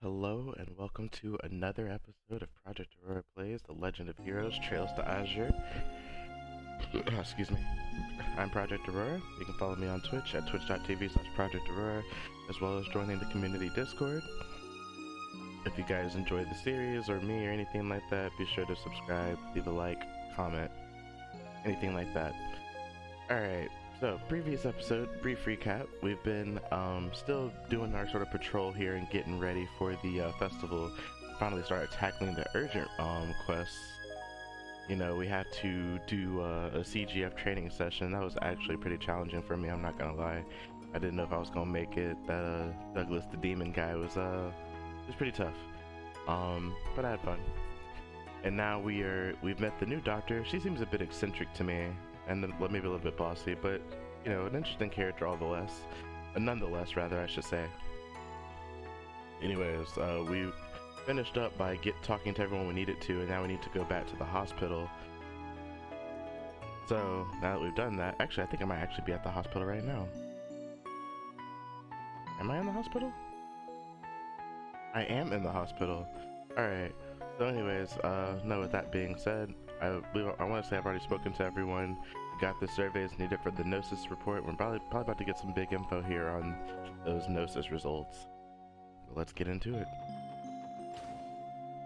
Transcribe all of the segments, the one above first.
Hello and welcome to another episode of Project Aurora Plays The Legend of Heroes Trails to Azure. Excuse me. I'm Project Aurora. You can follow me on Twitch at twitch.tv/Project Aurora, as well as joining the community Discord. If you guys enjoy the series or me or anything like that, be sure to subscribe, leave a like, comment, anything like that. Alright, so previous episode, brief recap. We've been still doing our sort of patrol here and getting ready for the festival. Finally started tackling the urgent quests. You know, we had to do a CGF training session. That was actually pretty challenging for me, I'm not gonna lie. I didn't know if I was gonna make it. That Douglas the demon guy was pretty tough. But I had fun. And now we've met the new doctor. She seems a bit eccentric to me, and maybe a little bit bossy, but you know, an interesting character nonetheless, rather, I should say. Anyways, we finished up by talking to everyone we needed to, and now we need to go back to the hospital. So now that we've done that, actually, I think I might actually be at the hospital right now. Am I in the hospital? I am in the hospital. Alright, so anyways, no, with that being said, I want to say I've already spoken to everyone, got the surveys needed for the Gnosis report. We're probably about to get some big info here on those Gnosis results. But let's get into it.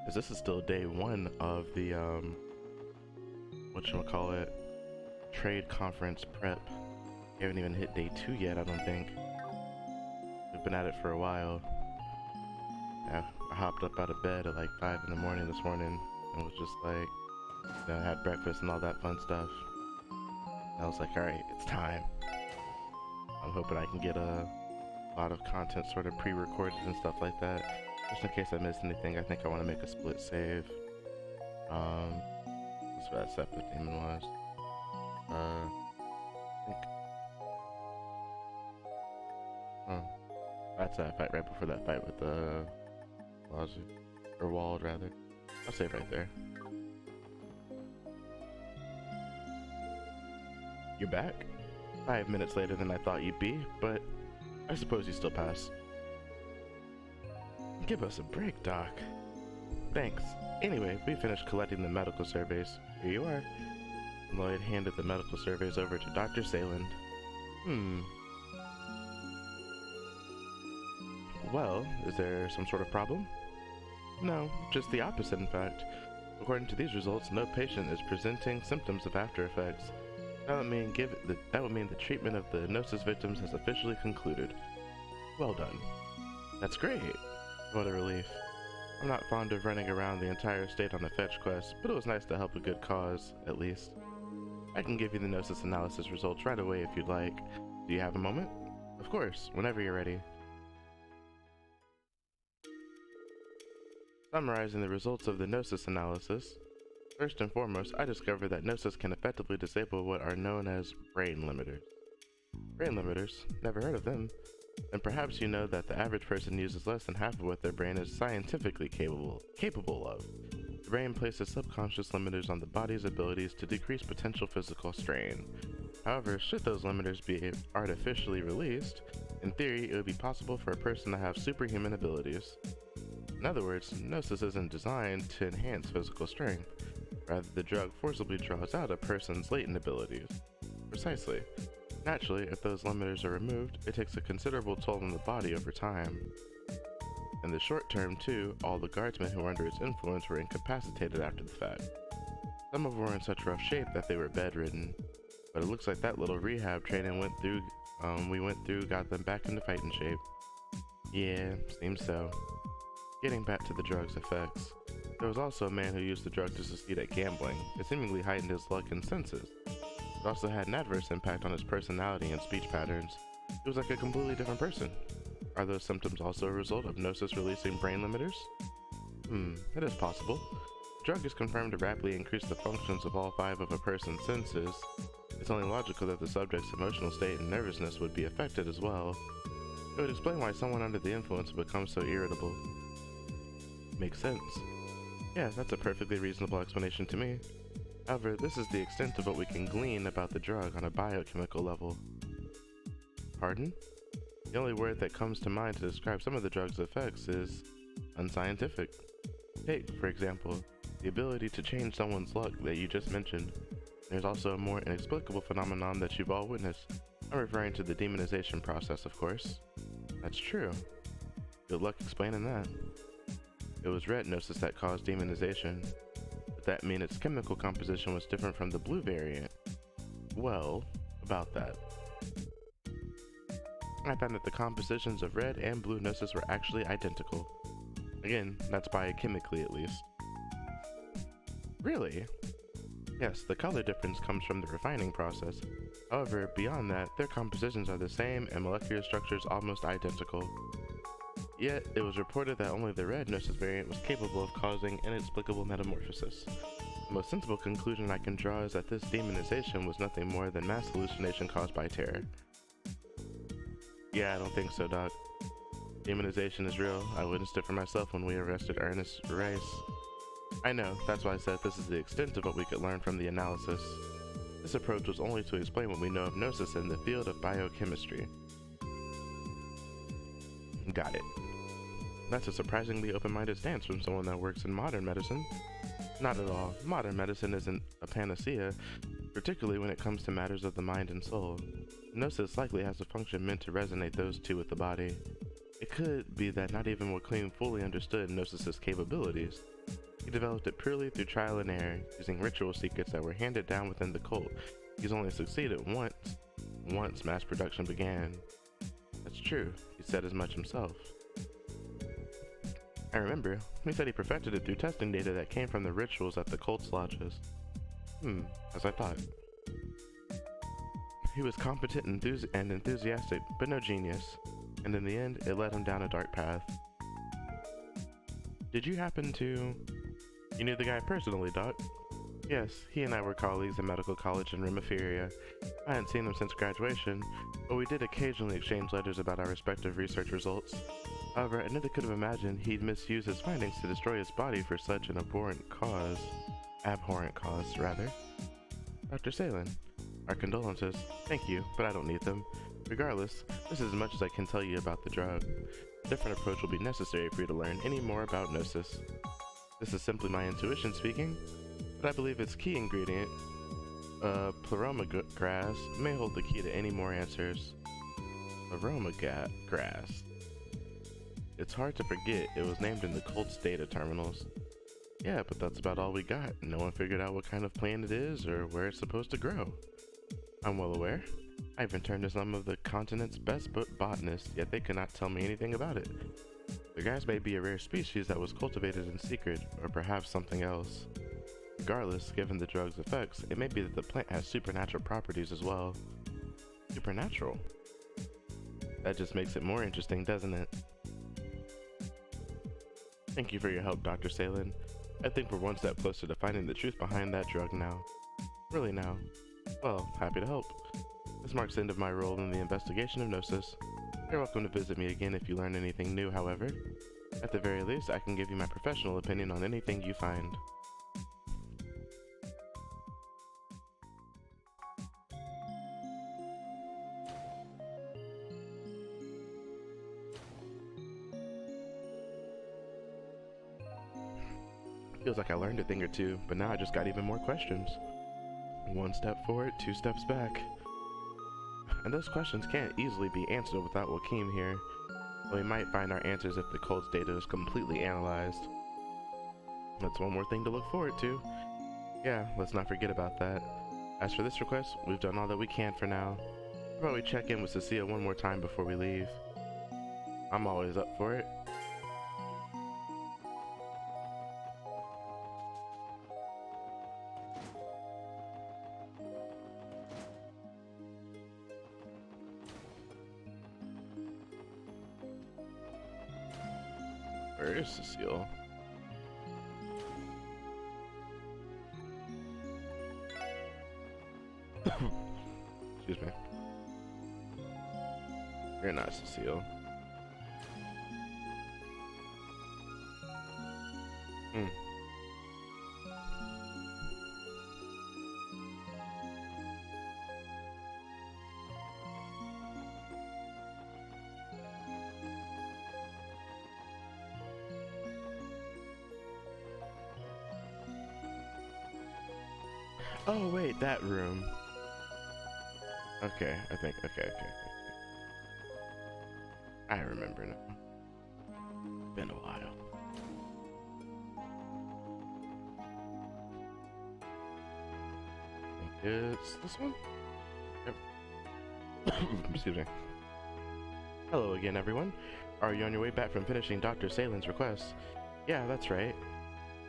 Because this is still day one of the, whatchamacallit, trade conference prep. We haven't even hit day 2 yet, I don't think. We've been at it for a while. I hopped up out of bed at like 5 in the morning this morning and was just like, you know, had breakfast and all that fun stuff. And I was like, alright, it's time. I'm hoping I can get a lot of content sort of pre-recorded and stuff like that. Just in case I missed anything, I think I want to make a split save. That's what that separate demon was. I think... Oh. That's that fight right before that fight with the... or Wald, rather. I'll save right there. You're back? 5 minutes later than I thought you'd be, but I suppose you still pass. Give us a break, Doc. Thanks. Anyway, we finished collecting the medical surveys. Here you are. Lloyd handed the medical surveys over to Dr. Sayland. Well, is there some sort of problem? No, just the opposite, in fact. According to these results, no patient is presenting symptoms of after effects. That would mean the treatment of the Gnosis victims has officially concluded. Well done. That's great. What a relief. I'm not fond of running around the entire state on a fetch quest, but it was nice to help a good cause, at least. I can give you the Gnosis analysis results right away if you'd like. Do you have a moment? Of course, whenever you're ready. Summarizing the results of the Gnosis analysis. First and foremost, I discovered that Gnosis can effectively disable what are known as brain limiters. Brain limiters? Never heard of them. And perhaps you know that the average person uses less than half of what their brain is scientifically capable of. The brain places subconscious limiters on the body's abilities to decrease potential physical strain. However, should those limiters be artificially released, in theory it would be possible for a person to have superhuman abilities. In other words, Gnosis isn't designed to enhance physical strength. Rather, the drug forcibly draws out a person's latent abilities. Precisely. Naturally, if those limiters are removed, it takes a considerable toll on the body over time. In the short term, too, all the guardsmen who were under its influence were incapacitated after the fact. Some of them were in such rough shape that they were bedridden, but it looks like that little rehab training we went through got them back into fighting shape. Yeah, seems so. Getting back to the drug's effects. There was also a man who used the drug to succeed at gambling. It seemingly heightened his luck and senses. It also had an adverse impact on his personality and speech patterns. He was like a completely different person. Are those symptoms also a result of Gnosis releasing brain limiters? It is possible. The drug is confirmed to rapidly increase the functions of all 5 of a person's senses. It's only logical that the subject's emotional state and nervousness would be affected as well. It would explain why someone under the influence would become so irritable. Makes sense. Yeah, that's a perfectly reasonable explanation to me. However, this is the extent of what we can glean about the drug on a biochemical level. Pardon? The only word that comes to mind to describe some of the drug's effects is unscientific. Take, for example, the ability to change someone's luck that you just mentioned. There's also a more inexplicable phenomenon that you've all witnessed. I'm referring to the demonization process, of course. That's true. Good luck explaining that. It was red gnosis that caused demonization. But that mean its chemical composition was different from the blue variant? Well, about that. I found that the compositions of red and blue gnosis were actually identical. Again, that's biochemically at least. Really? Yes, the color difference comes from the refining process. However, beyond that, their compositions are the same and molecular structures almost identical. Yet, it was reported that only the red gnosis variant was capable of causing inexplicable metamorphosis. The most sensible conclusion I can draw is that this demonization was nothing more than mass hallucination caused by terror. Yeah, I don't think so, Doc. Demonization is real. I witnessed it for myself when we arrested Ernest Rice. I know, that's why I said this is the extent of what we could learn from the analysis. This approach was only to explain what we know of gnosis in the field of biochemistry. Got it. That's a surprisingly open-minded stance from someone that works in modern medicine. Not at all. Modern medicine isn't a panacea, particularly when it comes to matters of the mind and soul. Gnosis likely has a function meant to resonate those two with the body. It could be that not even Joaquin fully understood Gnosis's capabilities. He developed it purely through trial and error, using ritual secrets that were handed down within the cult. He's only succeeded once mass production began. That's true, he said as much himself. I remember, he said he perfected it through testing data that came from the rituals at the cult's lodges. As I thought. He was competent and enthusiastic, but no genius, and in the end, it led him down a dark path. Did you happen to... You knew the guy personally, Doc? Yes, he and I were colleagues in medical college in Rimaphiria. I hadn't seen him since graduation, but we did occasionally exchange letters about our respective research results. However, I never could have imagined he'd misuse his findings to destroy his body for such an abhorrent cause. Dr. Salen, our condolences. Thank you, but I don't need them. Regardless, this is as much as I can tell you about the drug. A different approach will be necessary for you to learn any more about Gnosis. This is simply my intuition speaking, but I believe its key ingredient, pleroma grass, may hold the key to any more answers. Pleroma grass. It's hard to forget it was named in the cult's data terminals. Yeah, but that's about all we got. No one figured out what kind of plant it is or where it's supposed to grow. I'm well aware. I even turned to some of the continent's best botanists, yet they could not tell me anything about it. The grass may be a rare species that was cultivated in secret, or perhaps something else. Regardless, given the drug's effects, it may be that the plant has supernatural properties as well. Supernatural? That just makes it more interesting, doesn't it? Thank you for your help, Dr. Salen. I think we're one step closer to finding the truth behind that drug now. Really now. Well, happy to help. This marks the end of my role in the investigation of Gnosis. You're welcome to visit me again if you learn anything new, however. At the very least, I can give you my professional opinion on anything you find. Feels like I learned a thing or two, but now I just got even more questions. One step forward, two steps back. And those questions can't easily be answered without Joaquin here. But we might find our answers if the cult's data is completely analyzed. That's one more thing to look forward to. Yeah, let's not forget about that. As for this request, we've done all that we can for now. How about we check in with Cecilia one more time before we leave? I'm always up for it. Where is Cecile? Excuse me. You're not Cecile. Oh wait, that room. Okay, I think, okay. I remember now. Been a while. I think it's this one? Yep. Excuse me. Hello again, everyone. Are you on your way back from finishing Dr. Salen's request? Yeah, that's right.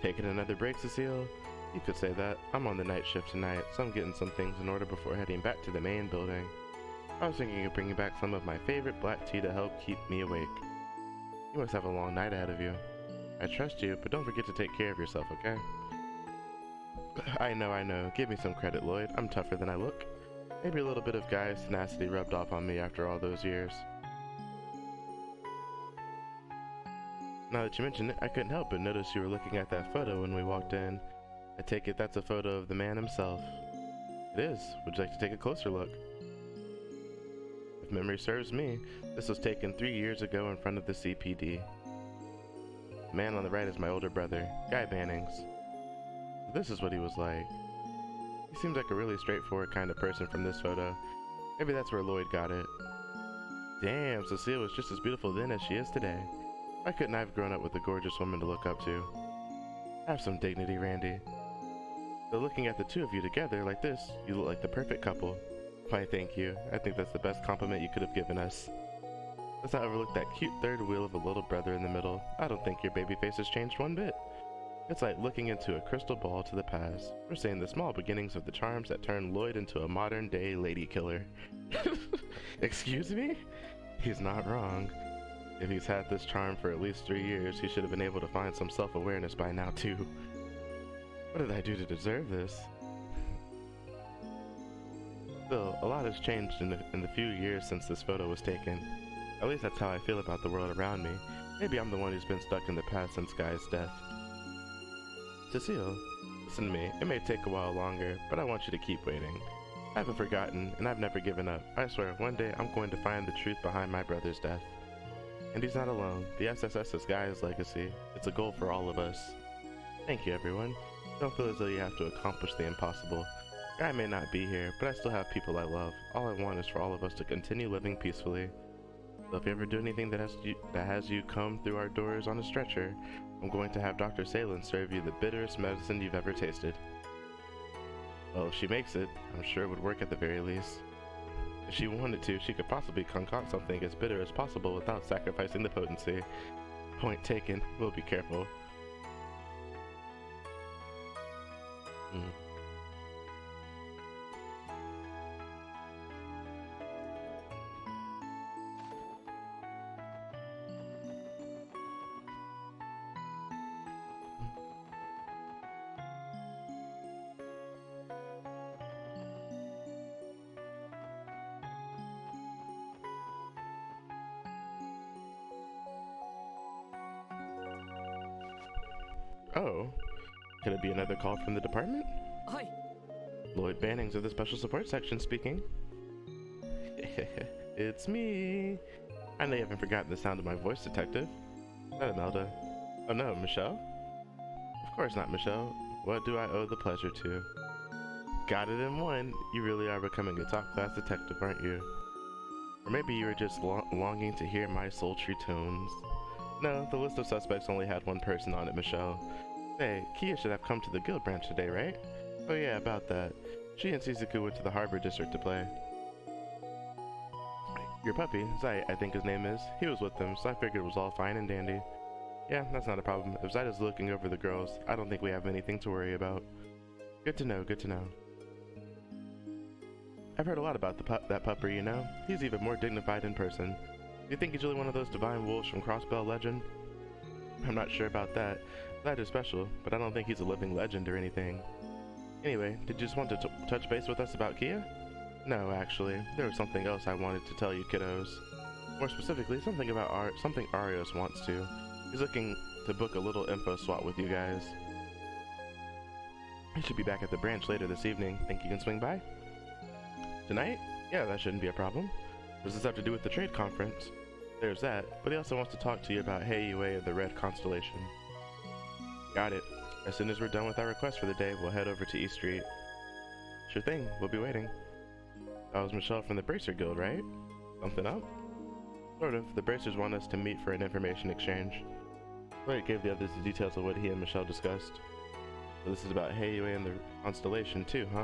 Taking another break, Cecile? You could say that. I'm on the night shift tonight, so I'm getting some things in order before heading back to the main building. I was thinking of bringing back some of my favorite black tea to help keep me awake. You must have a long night ahead of you. I trust you, but don't forget to take care of yourself, okay? I know. Give me some credit, Lloyd. I'm tougher than I look. Maybe a little bit of guy's tenacity rubbed off on me after all those years. Now that you mention it, I couldn't help but notice you were looking at that photo when we walked in. I take it that's a photo of the man himself. It is. Would you like to take a closer look? If memory serves me, this was taken 3 years ago in front of the CPD. The man on the right is my older brother, Guy Bannings. This is what he was like. He seems like a really straightforward kind of person from this photo. Maybe that's where Lloyd got it. Damn, Cecile was just as beautiful then as she is today. Why couldn't I have grown up with a gorgeous woman to look up to? Have some dignity, Randy. So looking at the two of you together like this, you look like the perfect couple. Why, thank you. I think that's the best compliment you could have given us. Let's not overlook that cute third wheel of a little brother in the middle. I don't think your baby face has changed one bit. It's like looking into a crystal ball to the past. We're seeing the small beginnings of the charms that turn Lloyd into a modern-day lady killer. Excuse me? He's not wrong. If he's had this charm for at least 3 years, he should have been able to find some self-awareness by now, too. What did I do to deserve this? Still, a lot has changed in the few years since this photo was taken. At least that's how I feel about the world around me. Maybe I'm the one who's been stuck in the past since Guy's death. Cecile, listen to me. It may take a while longer, but I want you to keep waiting. I haven't forgotten, and I've never given up. I swear, one day I'm going to find the truth behind my brother's death. And he's not alone. The SSS is Guy's legacy. It's a goal for all of us. Thank you, everyone. Don't feel as though you have to accomplish the impossible. Guy may not be here, but I still have people I love. All I want is for all of us to continue living peacefully. So if you ever do anything that has you come through our doors on a stretcher, I'm going to have Dr. Salen serve you the bitterest medicine you've ever tasted. Well, if she makes it, I'm sure it would work at the very least. If she wanted to, she could possibly concoct something as bitter as possible without sacrificing the potency. Point taken. We'll be careful. Oh, could it be another call from the department? Hi. Lloyd Bannings of the Special Support Section speaking. It's me. I know you haven't forgotten the sound of my voice, Detective. Is that Imelda? Oh no, Michelle? Of course not, Michelle. What do I owe the pleasure to? Got it in one. You really are becoming a top-class detective, aren't you? Or maybe you were just longing to hear my sultry tones. No, the list of suspects only had one person on it, Michelle. Hey, Kia should have come to the guild branch today, right? Oh yeah, about that. She and Shizuku went to the Harbor District to play. Your puppy, Zai, I think his name is, he was with them, so I figured it was all fine and dandy. Yeah, that's not a problem. If Zaida's looking over the girls, I don't think we have anything to worry about. Good to know, good to know. I've heard a lot about that pupper, you know? He's even more dignified in person. Do you think he's really one of those divine wolves from Crossbell legend? I'm not sure about that. That is special, but I don't think he's a living legend or anything. Anyway, did you just want to touch base with us about Kia? No, actually, there was something else I wanted to tell you kiddos. More specifically, something Arios wants to. He's looking to book a little info swap with you guys. He should be back at the branch later this evening. Think you can swing by? Tonight? Yeah, that shouldn't be a problem. What does this have to do with the trade conference? There's that, but he also wants to talk to you about Heiue of the Red Constellation. Got it. As soon as we're done with our request for the day, we'll head over to East Street. Sure thing, we'll be waiting. That was Michelle from the Bracer Guild, right? Something up? Sort of. The Bracers want us to meet for an information exchange. Lloyd gave the others the details of what he and Michelle discussed. So this is about Heiyue and the Constellation too, huh?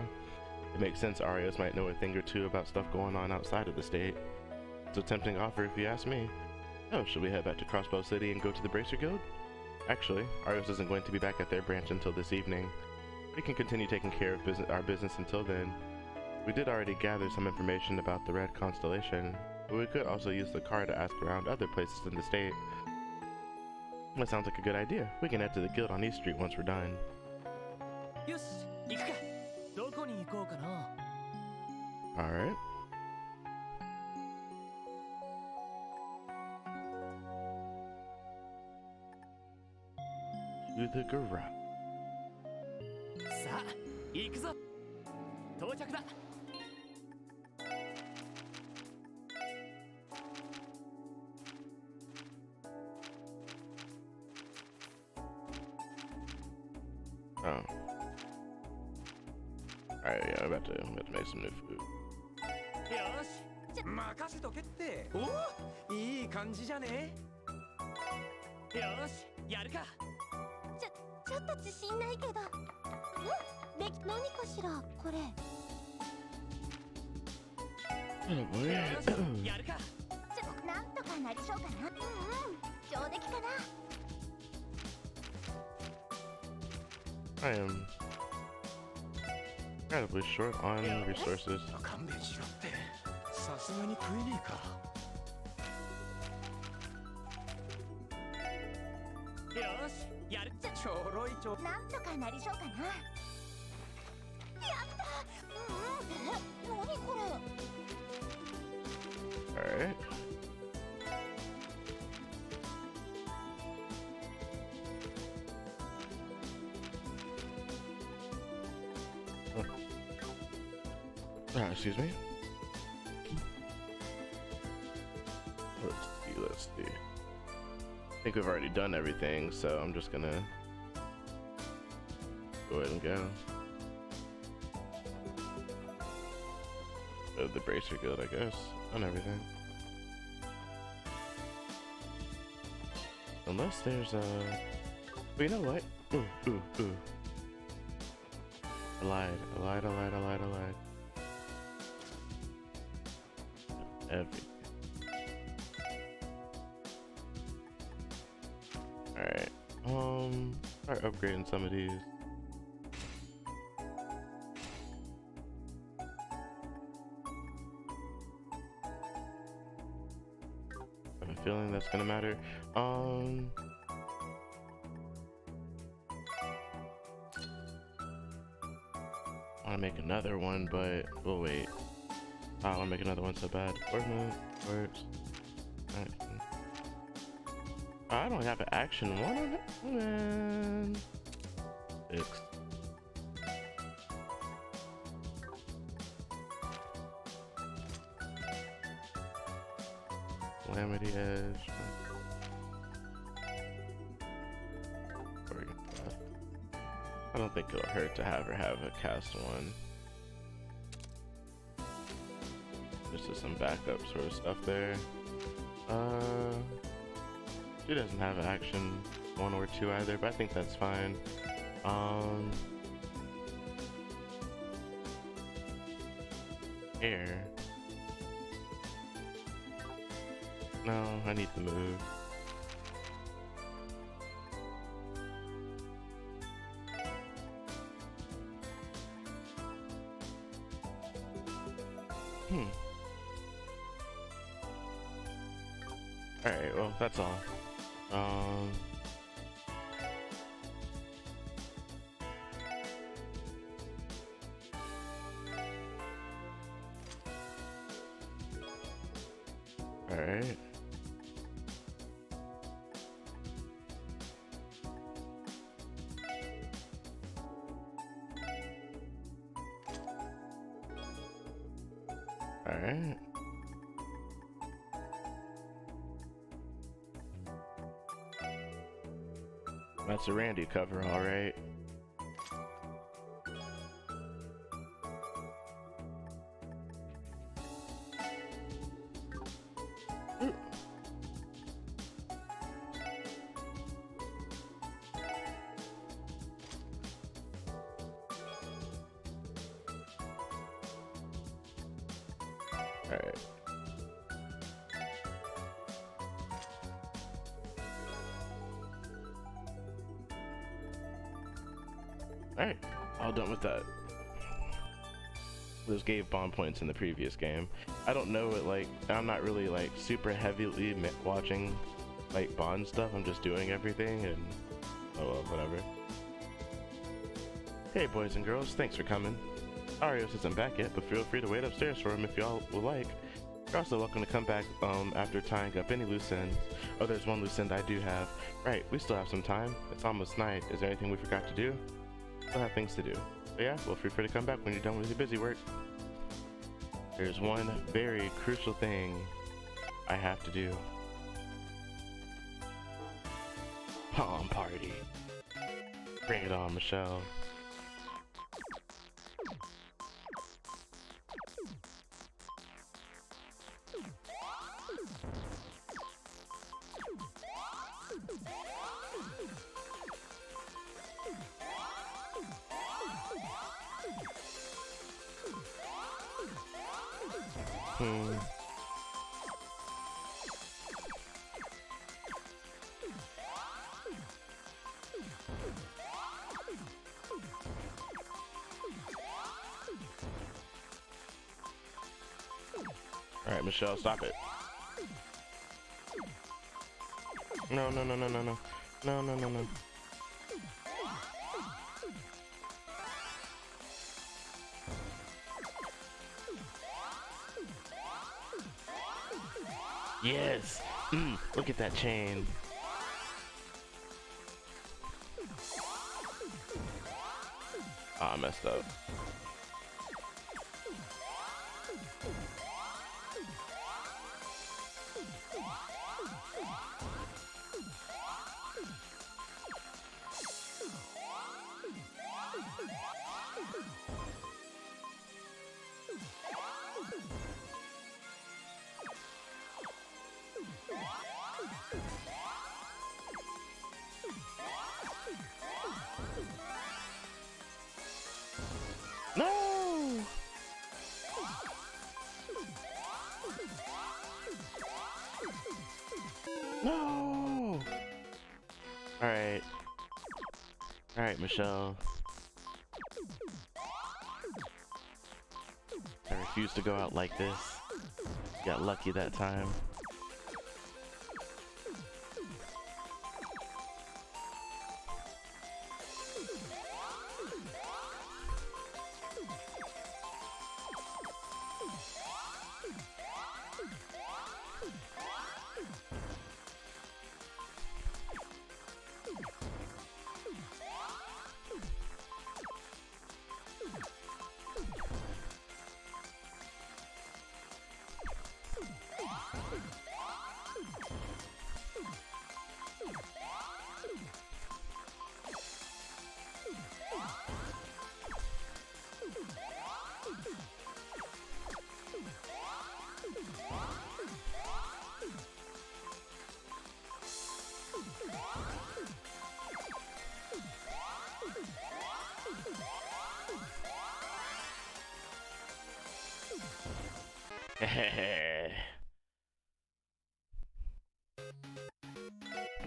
It makes sense Arios might know a thing or two about stuff going on outside of the state. It's a tempting offer if you ask me. Oh, should we head back to Crossbow City and go to the Bracer Guild? Actually, Arios isn't going to be back at their branch until this evening. We can continue taking care of our business until then. We did already gather some information about the Red Constellation, but we could also use the car to ask around other places in the state. That sounds like a good idea. We can head to the guild on East Street once we're done. Alright. To the garage. Oh. Alright, yeah, I'm about to make some new food. Oh boy. I am incredibly short on resources. Alright. Excuse me. Let's see. I think we've already done everything, so I'm just gonna go ahead and go. Go to the Bracer Guild, I guess. Done everything. Unless there's a... But you know what? Ooh. I lied. Everything. Alright. Start upgrading some of these. I have a feeling that's gonna matter. I wanna make another one, but we'll wait. I wanna make another one so bad. Works. Action. I don't have an action one on it. Oh, man. 6. Calamity Edge. I don't think it'll hurt to have her have a cast one. Just some backup sort of stuff there. She doesn't have an action 1 or 2 either, but I think that's fine. Air. No, I need to move. Alright, well, that's all. Alright. Alright. That's a Randy cover, alright. Alright. Alright, all done with that. Those gave bond points in the previous game. I don't know it, like, I'm not really like super heavily watching like bond stuff. I'm just doing everything and oh well, whatever. Hey boys and girls, thanks for coming. Arios isn't back yet, but feel free to wait upstairs for him if y'all would like. You're also welcome to come back after tying up any loose ends. Oh, there's one loose end I do have. Right, we still have some time. It's almost night. Is there anything we forgot to do? Still have things to do. So yeah, well, feel free to come back when you're done with your busy work. There's one very crucial thing I have to do. Palm party. Bring it on, Michelle. Alright, Michelle, stop it. No, no, no, no, no, no. No, no, no, no. Yes! Look at that chain. Ah, I messed up. No! No! Alright. Alright, Michelle. I refuse to go out like this. Got lucky that time.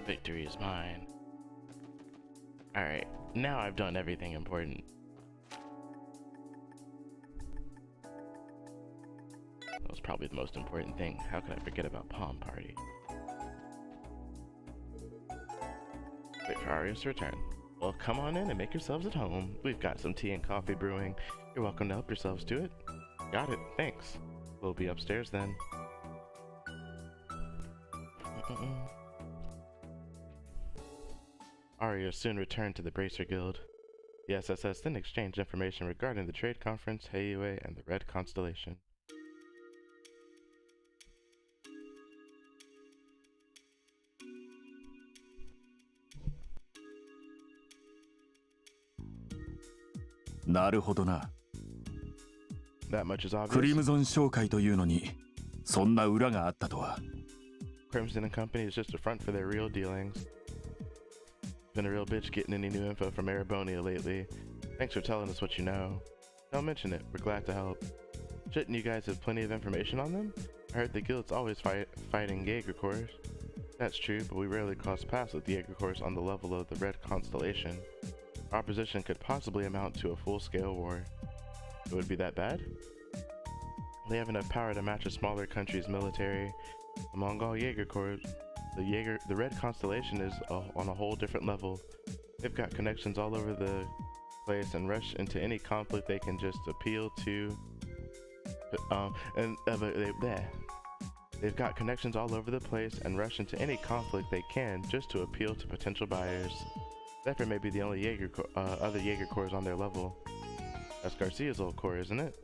Victory is mine. Alright, now I've done everything important. That was probably the most important thing. How could I forget about Palm Party? Wait for Arios to return. Well, come on in and make yourselves at home. We've got some tea and coffee brewing. You're welcome to help yourselves to it. Got it, thanks. We'll be upstairs then. Arios soon returned to the Bracer Guild. The SSS then exchanged information regarding the trade conference, Heiue, and the Red Constellation. That much is obvious. クリムゾン商会というのにそんな裏があったとは。 Crimson and Company is just a front for their real dealings. Been a real bitch getting any new info from Arabonia lately. Thanks for telling us what you know. Don't mention it, we're glad to help. Shouldn't you guys have plenty of information on them? I heard the guild's always fighting Jaeger Corps. That's true, but we rarely cross paths with Jaeger Corps on the level of the Red Constellation. Our opposition could possibly amount to a full-scale war. It would be that bad? They have enough power to match a smaller country's military. Among all Jaeger Corps, the Red Constellation is on a whole different level. They've got connections all over the place and rush into any conflict they can just appeal to. They've got connections all over the place and rush into any conflict they can just to appeal to potential buyers. Zephyr may be the only other Jaeger Corps on their level. That's Garcia's old corps, isn't it?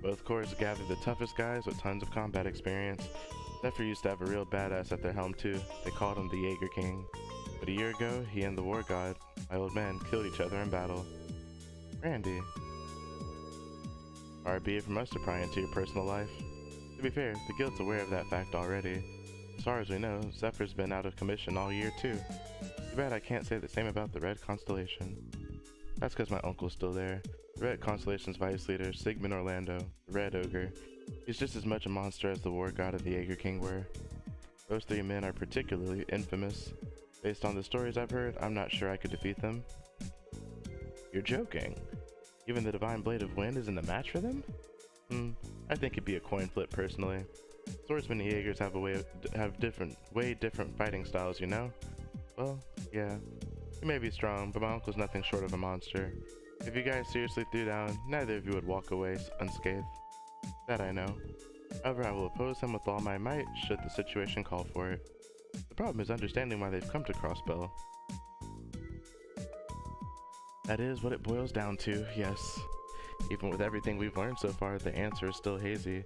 Both corps gather the toughest guys with tons of combat experience. Zephyr used to have a real badass at their helm too. They called him the Jaeger King. But a year ago, he and the War God, my old man, killed each other in battle. Randy. Far be it from us to pry into your personal life. To be fair, the guild's aware of that fact already. As far as we know, Zephyr's been out of commission all year too. Too bad I can't say the same about the Red Constellation. That's because my uncle's still there. The Red Constellation's vice leader, Sigmund Orlando, the Red Ogre. He's just as much a monster as the War God and the Jaeger King were. Those three men are particularly infamous. Based on the stories I've heard, I'm not sure I could defeat them. You're joking. Even the Divine Blade of Wind isn't a match for them? I think it'd be a coin flip personally. Swordsmen and Jaegers have way different fighting styles, you know? Well, yeah. He may be strong, but my uncle's nothing short of a monster. If you guys seriously threw down, neither of you would walk away unscathed. That I know. However, I will oppose him with all my might should the situation call for it. The problem is understanding why they've come to Crossbell. That is what it boils down to, yes. Even with everything we've learned so far, the answer is still hazy.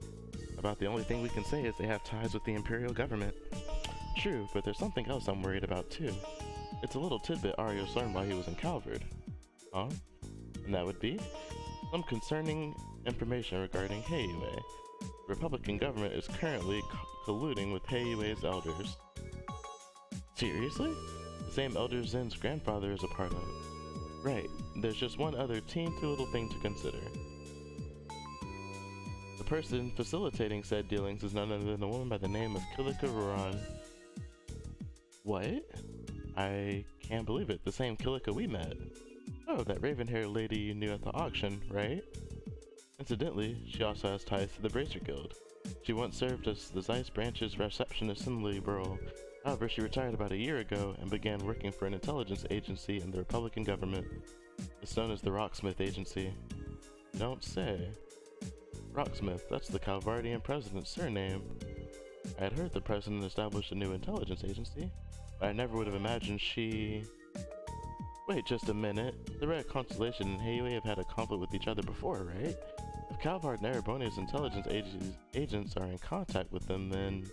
About the only thing we can say is they have ties with the Imperial government. True, but there's something else I'm worried about too. It's a little tidbit Arios learned while he was in Calvard. Huh? And that would be? Some concerning information regarding Heiyue. The Republican government is currently colluding with Heiyue's elders. Seriously? The same elders Zen's grandfather is a part of. Right, there's just one other teensy little thing to consider. The person facilitating said dealings is none other than a woman by the name of Kilika Ruran. What? I can't believe it, the same Kilika we met. Oh, that raven-haired lady you knew at the auction, right? Incidentally, she also has ties to the Bracer Guild. She once served as the Zeiss branch's receptionist in Liberal. However, she retired about a year ago and began working for an intelligence agency in the Republican government. It's known as the Rocksmith Agency. You don't say. Rocksmith, that's the Calvardian president's surname. I had heard the president established a new intelligence agency, but I never would have imagined she... Wait just a minute. The Red Constellation and Heiyue have had a conflict with each other before, right? If Calvard and Erebonia's intelligence agents are in contact with them, then...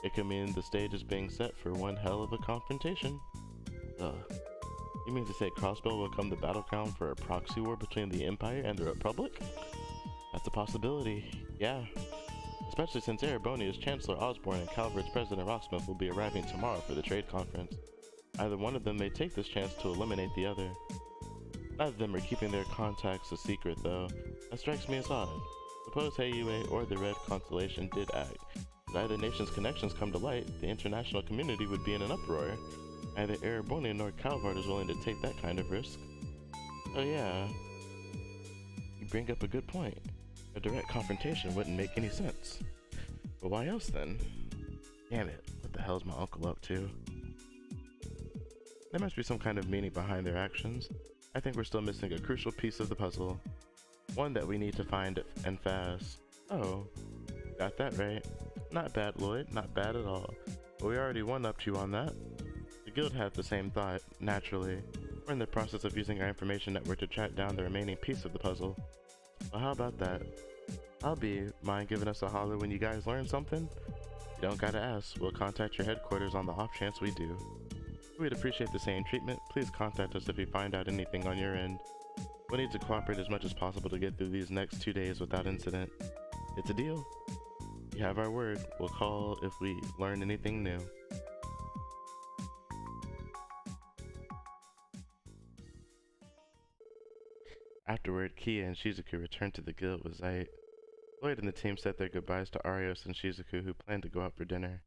it could mean the stage is being set for one hell of a confrontation. You mean to say Crossbell will become the battleground for a proxy war between the Empire and the Republic? That's a possibility, yeah. Especially since Erebonia's Chancellor Osborne and Calvard's President Rocksmith will be arriving tomorrow for the trade conference. Either one of them may take this chance to eliminate the other. Neither of them are keeping their contacts a secret, though. That strikes me as odd. Suppose Heiyue or the Red Constellation did act. If either nation's connections come to light, the international community would be in an uproar. Neither Erebonia nor Calvard is willing to take that kind of risk. Oh yeah, you bring up a good point. A direct confrontation wouldn't make any sense. But why else then? Damn it, what the hell's my uncle up to? There must be some kind of meaning behind their actions. I think we're still missing a crucial piece of the puzzle. One that we need to find and fast. Oh, got that right. Not bad, Lloyd, not bad at all. But we already one-upped you on that. The guild had the same thought, naturally. We're in the process of using our information network to track down the remaining piece of the puzzle. Well, how about that? Mind giving us a holler when you guys learn something? You don't gotta ask, we'll contact your headquarters on the off chance we do. We'd appreciate the same treatment. Please contact us if you find out anything on your end. We'll need to cooperate as much as possible to get through these next 2 days without incident. It's a deal. You have our word. We'll call if we learn anything new. Afterward, Kia and Shizuku returned to the guild with Zeit. Lloyd and the team said their goodbyes to Arios and Shizuku, who planned to go out for dinner.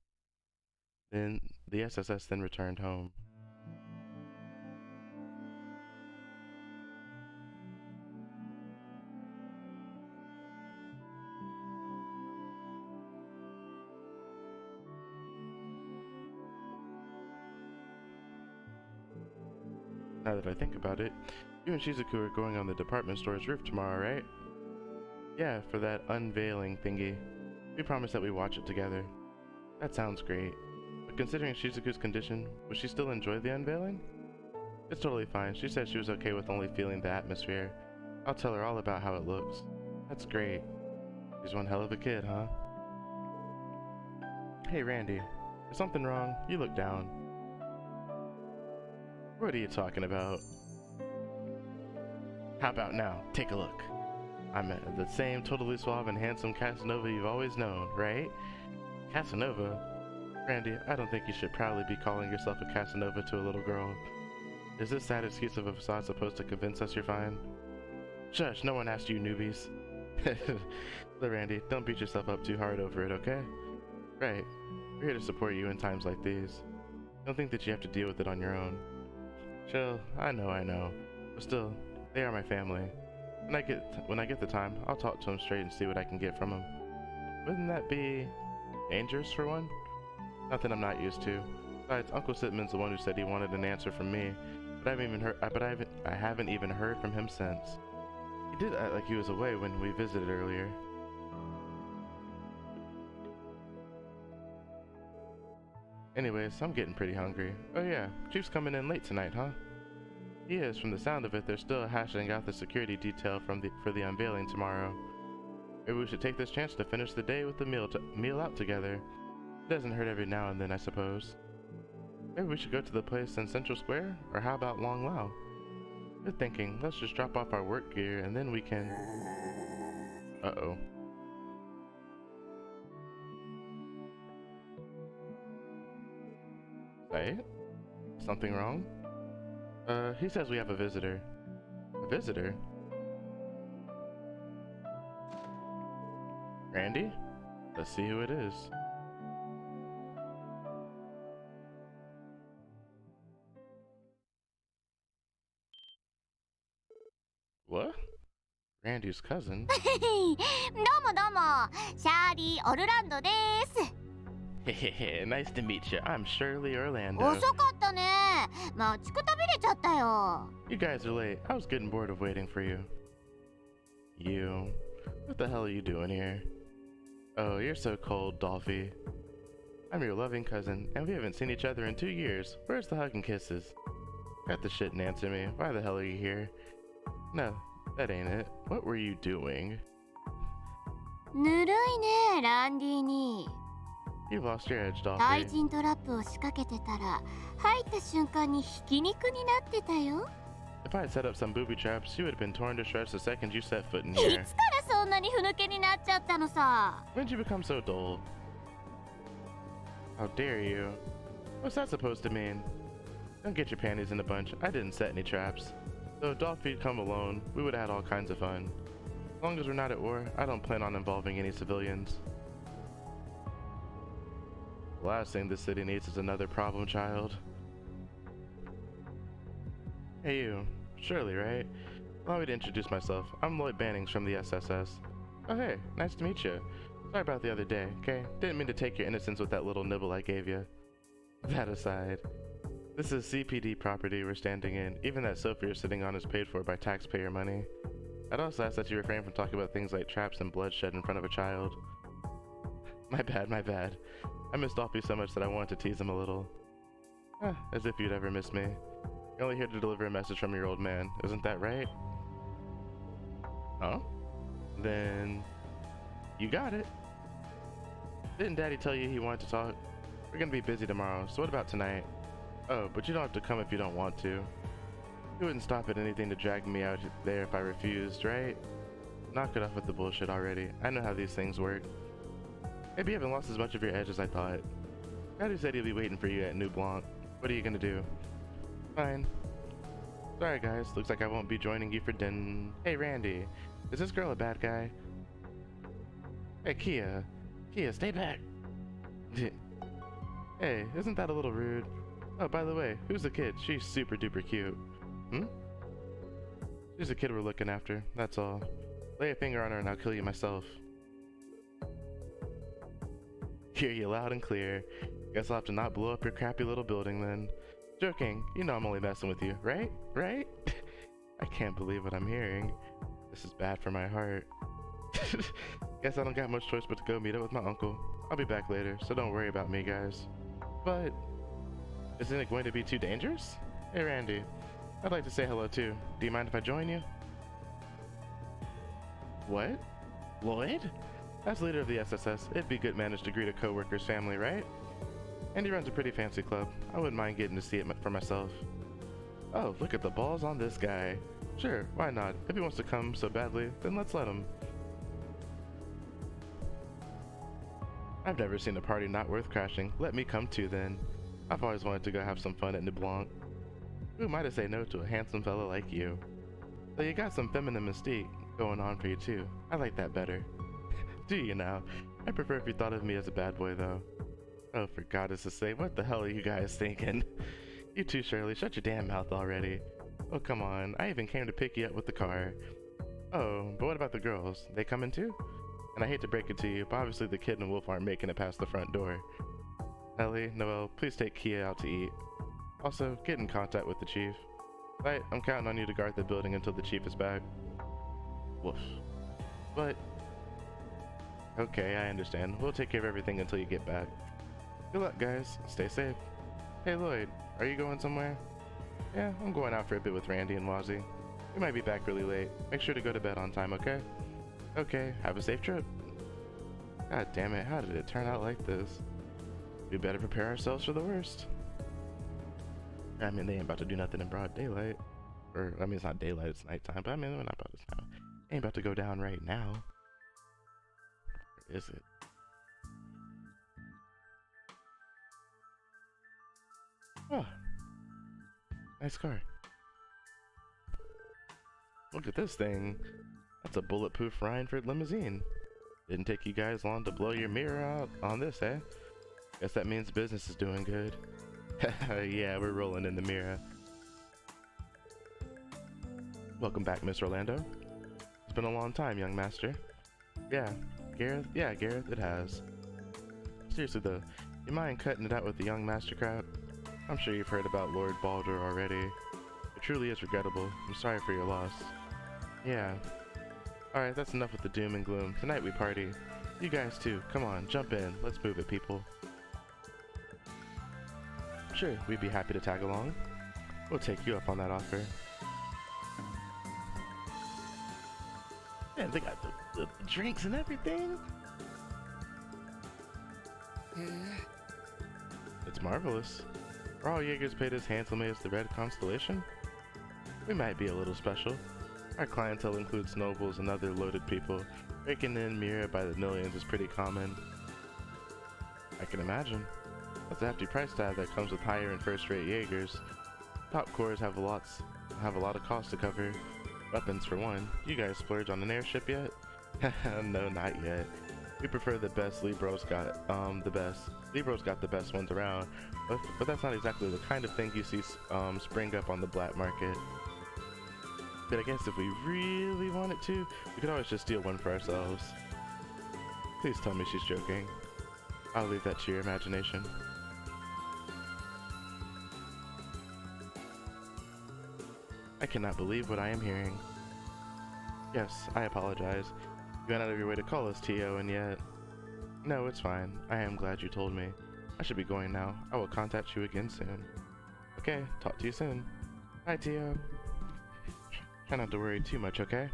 Then the SSS then returned home. Now that I think about it, you and Shizuku are going on the department store's roof tomorrow, right? Yeah, for that unveiling thingy. We promised that we watch it together. That sounds great. But considering Shizuku's condition, would she still enjoy the unveiling? It's totally fine. She said she was okay with only feeling the atmosphere. I'll tell her all about how it looks. That's great. She's one hell of a kid, huh? Hey, Randy. Is something wrong? You look down. What are you talking about? How about now? Take a look. I'm the same totally suave and handsome Casanova you've always known, right? Casanova? Randy, I don't think you should proudly be calling yourself a Casanova to a little girl. Is this sad excuse of a facade supposed to convince us you're fine? Shush, no one asked you, newbies. So Randy, don't beat yourself up too hard over it, okay? Right. We're here to support you in times like these. Don't think that you have to deal with it on your own. Chill, I know. But still, they are my family. When I get the time, I'll talk to them straight and see what I can get from them. Wouldn't that be dangerous for one? Nothing I'm not used to. Besides, Uncle Sitman's the one who said he wanted an answer from me, but I haven't even heard from him since. He did act like he was away when we visited earlier. Anyways, I'm getting pretty hungry. Oh yeah, Chief's coming in late tonight, huh? He is. From the sound of it, they're still hashing out the security detail for the unveiling tomorrow. Maybe we should take this chance to finish the day with the meal out together. It doesn't hurt every now and then, I suppose. Maybe we should go to the place in Central Square? Or how about Long Lao? Good thinking. Let's just drop off our work gear and then we can... Uh-oh. Right? Something wrong? He says we have a visitor. A visitor? Randy? Let's see who it is. What? Randy's cousin? どうもどうも、シャーリー・オルランドです。Hehehe, nice to meet you. I'm Shirley Orlando. 遅かったね。待ちくたびれちゃったよ。You guys are late. I was getting bored of waiting for you. You? What the hell are you doing here? Oh, you're so cold, Dolphy. I'm your loving cousin, and we haven't seen each other in 2 years. Where's the hug and kisses? Cut the shit and answer me. Why the hell are you here? No, that ain't it. What were you doing? ぬるいね、ランディに。You lost your edge, 対 Dolphy. 人トラップを仕掛けてたら、入った瞬間にひき肉になってたよ。If I had set up some booby traps, you would have been torn to shreds the second you set foot in い here. つからそんなにふぬけになっちゃったのさ。When did you become so dull? How dare you? What's that supposed to mean? Don't get your panties in a bunch. I didn't set any traps. So if Dolphy'd come alone, we would have had all kinds of fun. As long as we're not at war, I don't plan on involving any civilians. The last thing this city needs is another problem child. Hey you, Shirley, right? Allow me to introduce myself. I'm Lloyd Bannings from the SSS. Oh hey, nice to meet you. Sorry about the other day, okay? Didn't mean to take your innocence with that little nibble I gave you. That aside, this is CPD property we're standing in. Even that sofa you're sitting on is paid for by taxpayer money. I'd also ask that you refrain from talking about things like traps and bloodshed in front of a child. My bad. I missed Dolphy so much that I wanted to tease him a little. As if you'd ever miss me. You're only here to deliver a message from your old man, isn't that right? Huh? Then... you got it. Didn't Daddy tell you he wanted to talk? We're gonna be busy tomorrow, so what about tonight? Oh, but you don't have to come if you don't want to. You wouldn't stop at anything to drag me out there if I refused, right? Knock it off with the bullshit already. I know how these things work. Maybe you haven't lost as much of your edge as I thought. Daddy said he'll be waiting for you at New Blanc. What are you gonna do? Fine. Sorry guys, looks like I won't be joining you for dinner. Hey Randy, is this girl a bad guy? Hey, Kia. Kia, stay back. Hey, isn't that a little rude? Oh, by the way, who's the kid? She's super duper cute. Hmm? She's the kid we're looking after, that's all. Lay a finger on her and I'll kill you myself. Hear you loud and clear. Guess I'll have to not blow up your crappy little building then. Joking, you know I'm only messing with you, right? Right? I can't believe what I'm hearing. This is bad for my heart. Guess I don't got much choice but to go meet up with my uncle. I'll be back later, so don't worry about me, guys. But isn't it going to be too dangerous? Hey, Randy. I'd like to say hello too. Do you mind if I join you? What? Lloyd? As leader of the SSS, it'd be good manners to greet a co-worker's family, right? And he runs a pretty fancy club. I wouldn't mind getting to see it for myself. Oh, look at the balls on this guy. Sure, why not? If he wants to come so badly, then let's let him. I've never seen a party not worth crashing. Let me come too then. I've always wanted to go have some fun at New Blanc. Who might have said no to a handsome fellow like you? So you got some feminine mystique going on for you too. I like that better. Do you now? I prefer if you thought of me as a bad boy though. Oh, for goddess' sake, what the hell are you guys thinking? You too, Shirley, shut your damn mouth already. Oh, come on, I even came to pick you up with the car. Oh, but what about the girls? They coming too? And I hate to break it to you, but obviously the kid and Wolf aren't making it past the front door. Ellie, Noelle, please take Kia out to eat. Also, get in contact with the chief. Right, I'm counting on you to guard the building until the chief is back. Woof. But... okay, I understand. We'll take care of everything until you get back. Good luck, guys. Stay safe. Hey, Lloyd, are you going somewhere? Yeah, I'm going out for a bit with Randy and Wazzy. We might be back really late. Make sure to go to bed on time, okay? Okay, have a safe trip. God damn it, how did it turn out like this? We better prepare ourselves for the worst. I mean, they ain't about to do nothing in broad daylight. Or, I mean, it's not daylight, it's nighttime, but I mean, we're not about to now. Ain't about to go down right now. Or is it? Oh. Nice car. Look at this thing. That's a bulletproof Rhineford limousine. Didn't take you guys long to blow your mirror out on this, eh? Guess that means business is doing good. Yeah, we're rolling in the mirror. Welcome back, Miss Orlando. It's been a long time, young master. Yeah, Gareth? Yeah, Gareth, it has. Seriously though, you mind cutting it out with the young master crowd? I'm sure you've heard about Lord Baldur already. It truly is regrettable. I'm sorry for your loss. Yeah. Alright, that's enough with the doom and gloom. Tonight we party. You guys too. Come on, jump in. Let's move it, people. Sure, we'd be happy to tag along. We'll take you up on that offer. Man, they got the drinks and everything. It's marvelous. Are all Jaegers paid as handsomely as the Red Constellation? We might be a little special. Our clientele includes nobles and other loaded people. Breaking in Mira by the millions is pretty common. I can imagine. That's a hefty price tag that comes with higher and first-rate Jaegers. Top cores have a lot of costs to cover. Weapons for one. You guys splurge on an airship yet? No, not yet. We prefer the best. Libro's got Libro's got the best ones around, but that's not exactly the kind of thing you see spring up on the black market. But I guess if we really wanted to, we could always just steal one for ourselves. Please tell me she's joking. I'll leave that to your imagination. I cannot believe what I am hearing. Yes, I apologize. You went out of your way to call us, Tio, and yet... No, it's fine. I am glad you told me. I should be going now. I will contact you again soon. Okay, talk to you soon. Bye, Tio. Try not to worry too much, okay?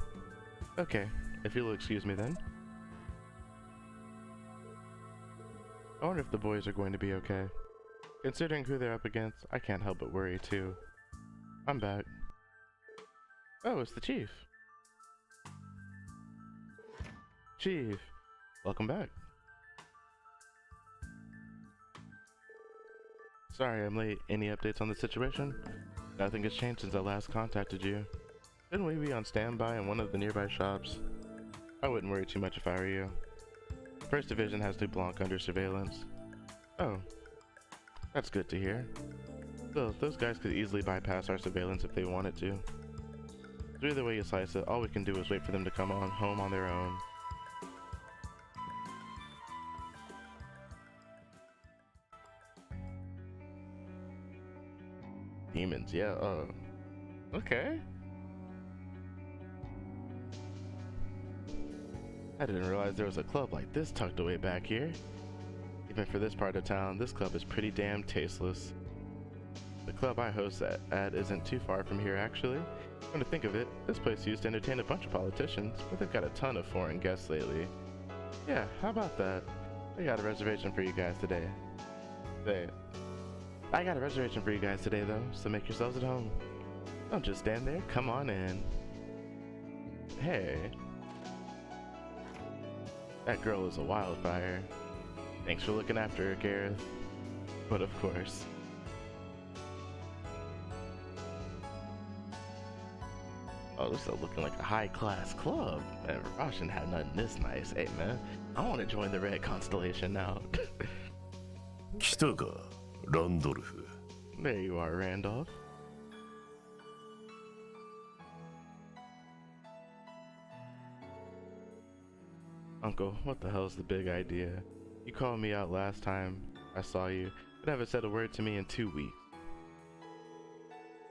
Okay, if you'll excuse me then. I wonder if the boys are going to be okay. Considering who they're up against, I can't help but worry too. I'm back. Oh, it's the chief. Chief, welcome back. Sorry I'm late. Any updates on the situation? Nothing has changed since I last contacted you. Shouldn't we be on standby in one of the nearby shops? I wouldn't worry too much if I were you. First Division has New Blanc under surveillance. Oh, that's good to hear. Still, those guys could easily bypass our surveillance if they wanted to. So either way you slice it, all we can do is wait for them to come on home on their own. Demons, yeah, okay. I didn't realize there was a club like this tucked away back here. Even for this part of town, this club is pretty damn tasteless. The club I host at isn't too far from here, actually. Come to think of it, this place used to entertain a bunch of politicians, but they've got a ton of foreign guests lately. Yeah, how about that? I got a reservation for you guys today. I got a reservation for you guys today, though, so make yourselves at home. Don't just stand there, come on in. Hey. That girl is a wildfire. Thanks for looking after her, Gareth. But of course. Oh, this is looking like a high-class club. Man, I shouldn't have nothing this nice. Hey, man, I want to join the Red Constellation now. 来たか、ランドルフ。 There you are, Randolph. Uncle, what the hell's the big idea? You called me out last time I saw you, but haven't said a word to me in 2 weeks.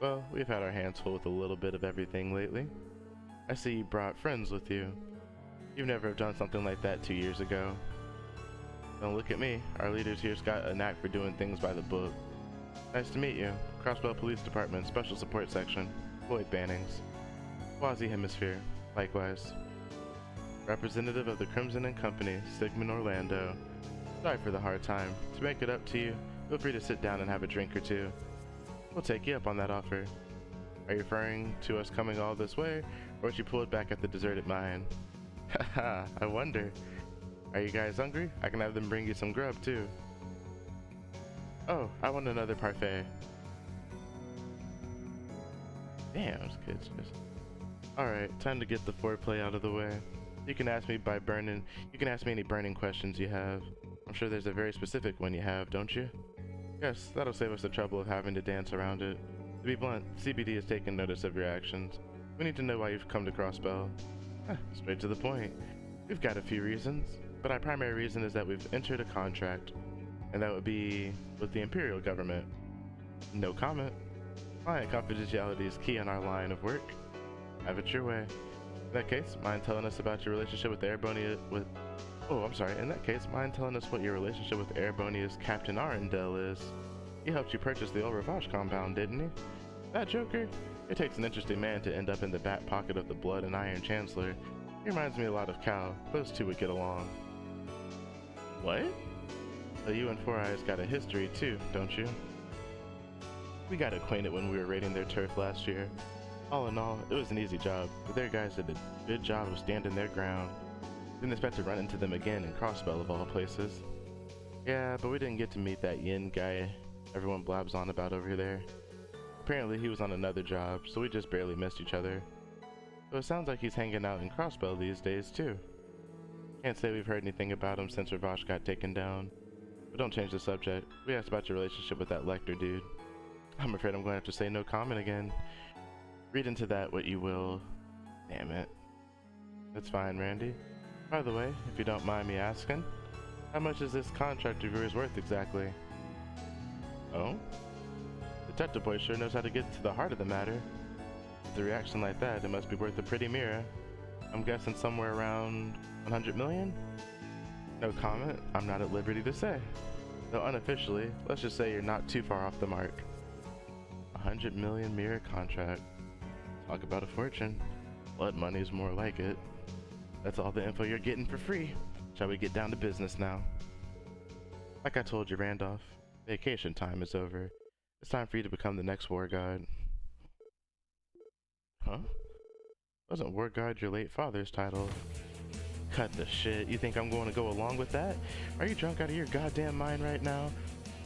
Well, we've had our hands full with a little bit of everything lately. I see you brought friends with you. You've never have done something like that 2 years ago. Don't look at me. Our leaders here's got a knack for doing things by the book. Nice to meet you. Crossbell Police Department, Special Support Section. Floyd Bannings. Quasi Hemisphere. Likewise. Representative of the Crimson and Company, Sigmund Orlando. Sorry for the hard time. To make it up to you, feel free to sit down and have a drink or two. We'll take you up on that offer. Are you referring to us coming all this way, or was you pulled back at the deserted mine? Haha, I wonder. Are you guys hungry? I can have them bring you some grub too. Oh, I want another parfait. Damn, those kids just... Alright, time to get the foreplay out of the way. You can ask me any burning questions you have. I'm sure there's a very specific one you have, don't you? Yes, that'll save us the trouble of having to dance around it. To be blunt, CBD has taken notice of your actions. We need to know why you've come to Crossbell. Straight to the point. We've got a few reasons, but our primary reason is that we've entered a contract, and that would be with the Imperial government. No comment. Client confidentiality is key in our line of work. Have it your way. In that case, mind telling us about your relationship with in that case, mind telling us what your relationship with Airbonia's Captain Arundel is. He helped you purchase the old Ravache compound, didn't he? That joker? It takes an interesting man to end up in the back pocket of the Blood and Iron Chancellor. He reminds me a lot of Cal. Those two would get along. What? So you and Four Eyes got a history too, don't you? We got acquainted when we were raiding their turf last year. All in all, it was an easy job, but their guys did a good job of standing their ground. Didn't expect to run into them again in Crossbell of all places. Yeah, but we didn't get to meet that Yin guy everyone blabs on about over there. Apparently he was on another job, so we just barely missed each other. So it sounds like he's hanging out in Crossbell these days too. Can't say we've heard anything about him since Ravache got taken down. But don't change the subject. We asked about your relationship with that Lecter dude. I'm afraid I'm going to have to say no comment again. Read into that what you will. Damn it. That's fine, Randy. By the way, if you don't mind me asking, how much is this contract of yours worth exactly? Oh? Detective Boy sure knows how to get to the heart of the matter. With a reaction like that, it must be worth a pretty mirror. I'm guessing somewhere around 100 million? No comment, I'm not at liberty to say. Though unofficially, let's just say you're not too far off the mark. 100 million mirror contract. Talk about a fortune. Blood money's more like it. That's all the info you're getting for free. Shall we get down to business now? Like I told you, Randolph, vacation time is over. It's time for you to become the next War God. Huh? Wasn't War God your late father's title? Cut the shit. You think I'm going to go along with that? Are you drunk out of your goddamn mind right now?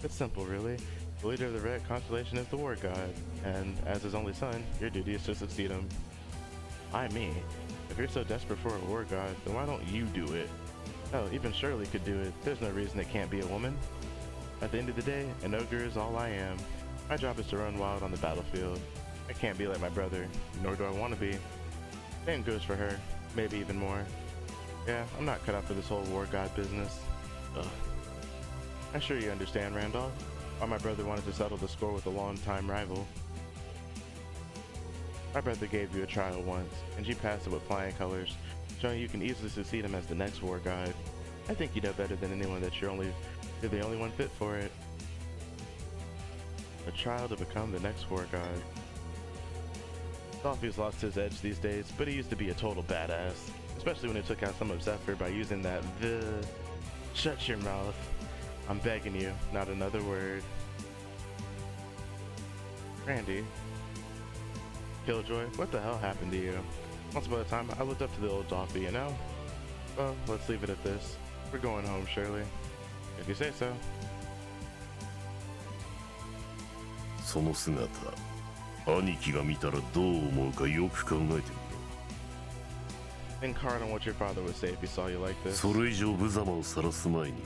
It's simple, really. The leader of the Red Constellation is the War God, and as his only son, your duty is to succeed him. Why me? If you're so desperate for a War God, then why don't you do it? Hell, even Shirley could do it. There's no reason it can't be a woman. At the end of the day, an ogre is all I am. My job is to run wild on the battlefield. I can't be like my brother, nor do I want to be. Same goes for her, maybe even more. Yeah, I'm not cut out for this whole war god business. Ugh. I'm sure you understand, Randolph, why my brother wanted to settle the score with a long-time rival. My brother gave you a trial once, and you passed it with flying colors, showing you can easily succeed him as the next war god. I think you know better than anyone that you're the only one fit for it. A trial to become the next war god. Dolphy's lost his edge these days, but he used to be a total badass. Especially when he took out some of Zephyr by using that Shut your mouth. I'm begging you, not another word. Randy. Killjoy, what the hell happened to you? Once upon a time, I looked up to the old Dolphy, you know? Well, let's leave it at this. We're going home, Shirley. If you say so. その姿、兄貴が見たらどう思うかよく考えてみろ。 Think hard on what your father would say if he saw you like this. それ以上無様を晒す前に、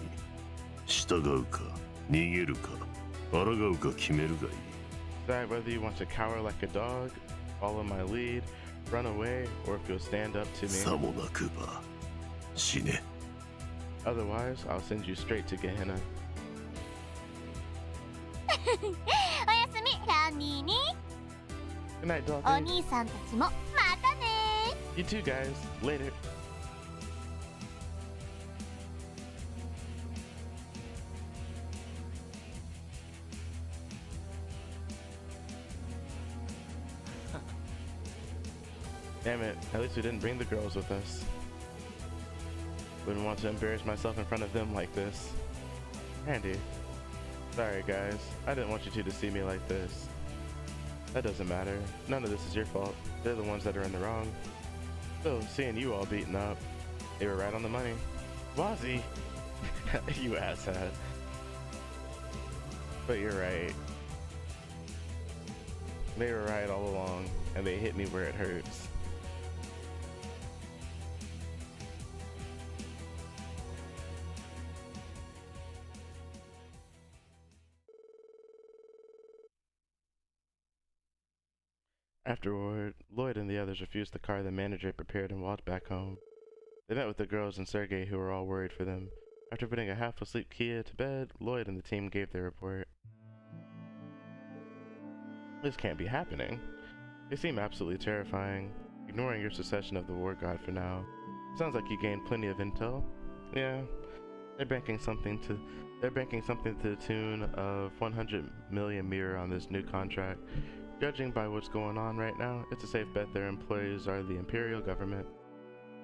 従うか、逃げるか、抗うか決めるがいい。 Decide whether you want to cower like a dog, follow my lead, run away, or if you'll stand up to さ me. もなくば、死ね。 Otherwise, I'll send you straight to Gehenna. おやすみラミーに Good night, お Dolphy. 兄さんたちもまたね You too, guys. Later. Damn it, at least we didn't bring the girls with us. Wouldn't want to embarrass myself in front of them like this. Randy. Sorry guys, I didn't want you two to see me like this. That doesn't matter. None of this is your fault. They're the ones that are in the wrong. Still, seeing you all beaten up, they were right on the money. Wazzy! You asshat. But you're right. They were right all along, and they hit me where it hurts. Afterward, Lloyd and the others refused the car the manager had prepared and walked back home. They met with the girls and Sergei, who were all worried for them. After putting a half-asleep Kia to bed, Lloyd and the team gave their report. This can't be happening. They seem absolutely terrifying. Ignoring your secession of the war god for now. Sounds like you gained plenty of intel. Yeah, they're banking something to the tune of 100 million mirror on this new contract. Judging by what's going on right now, it's a safe bet their employees are the Imperial government.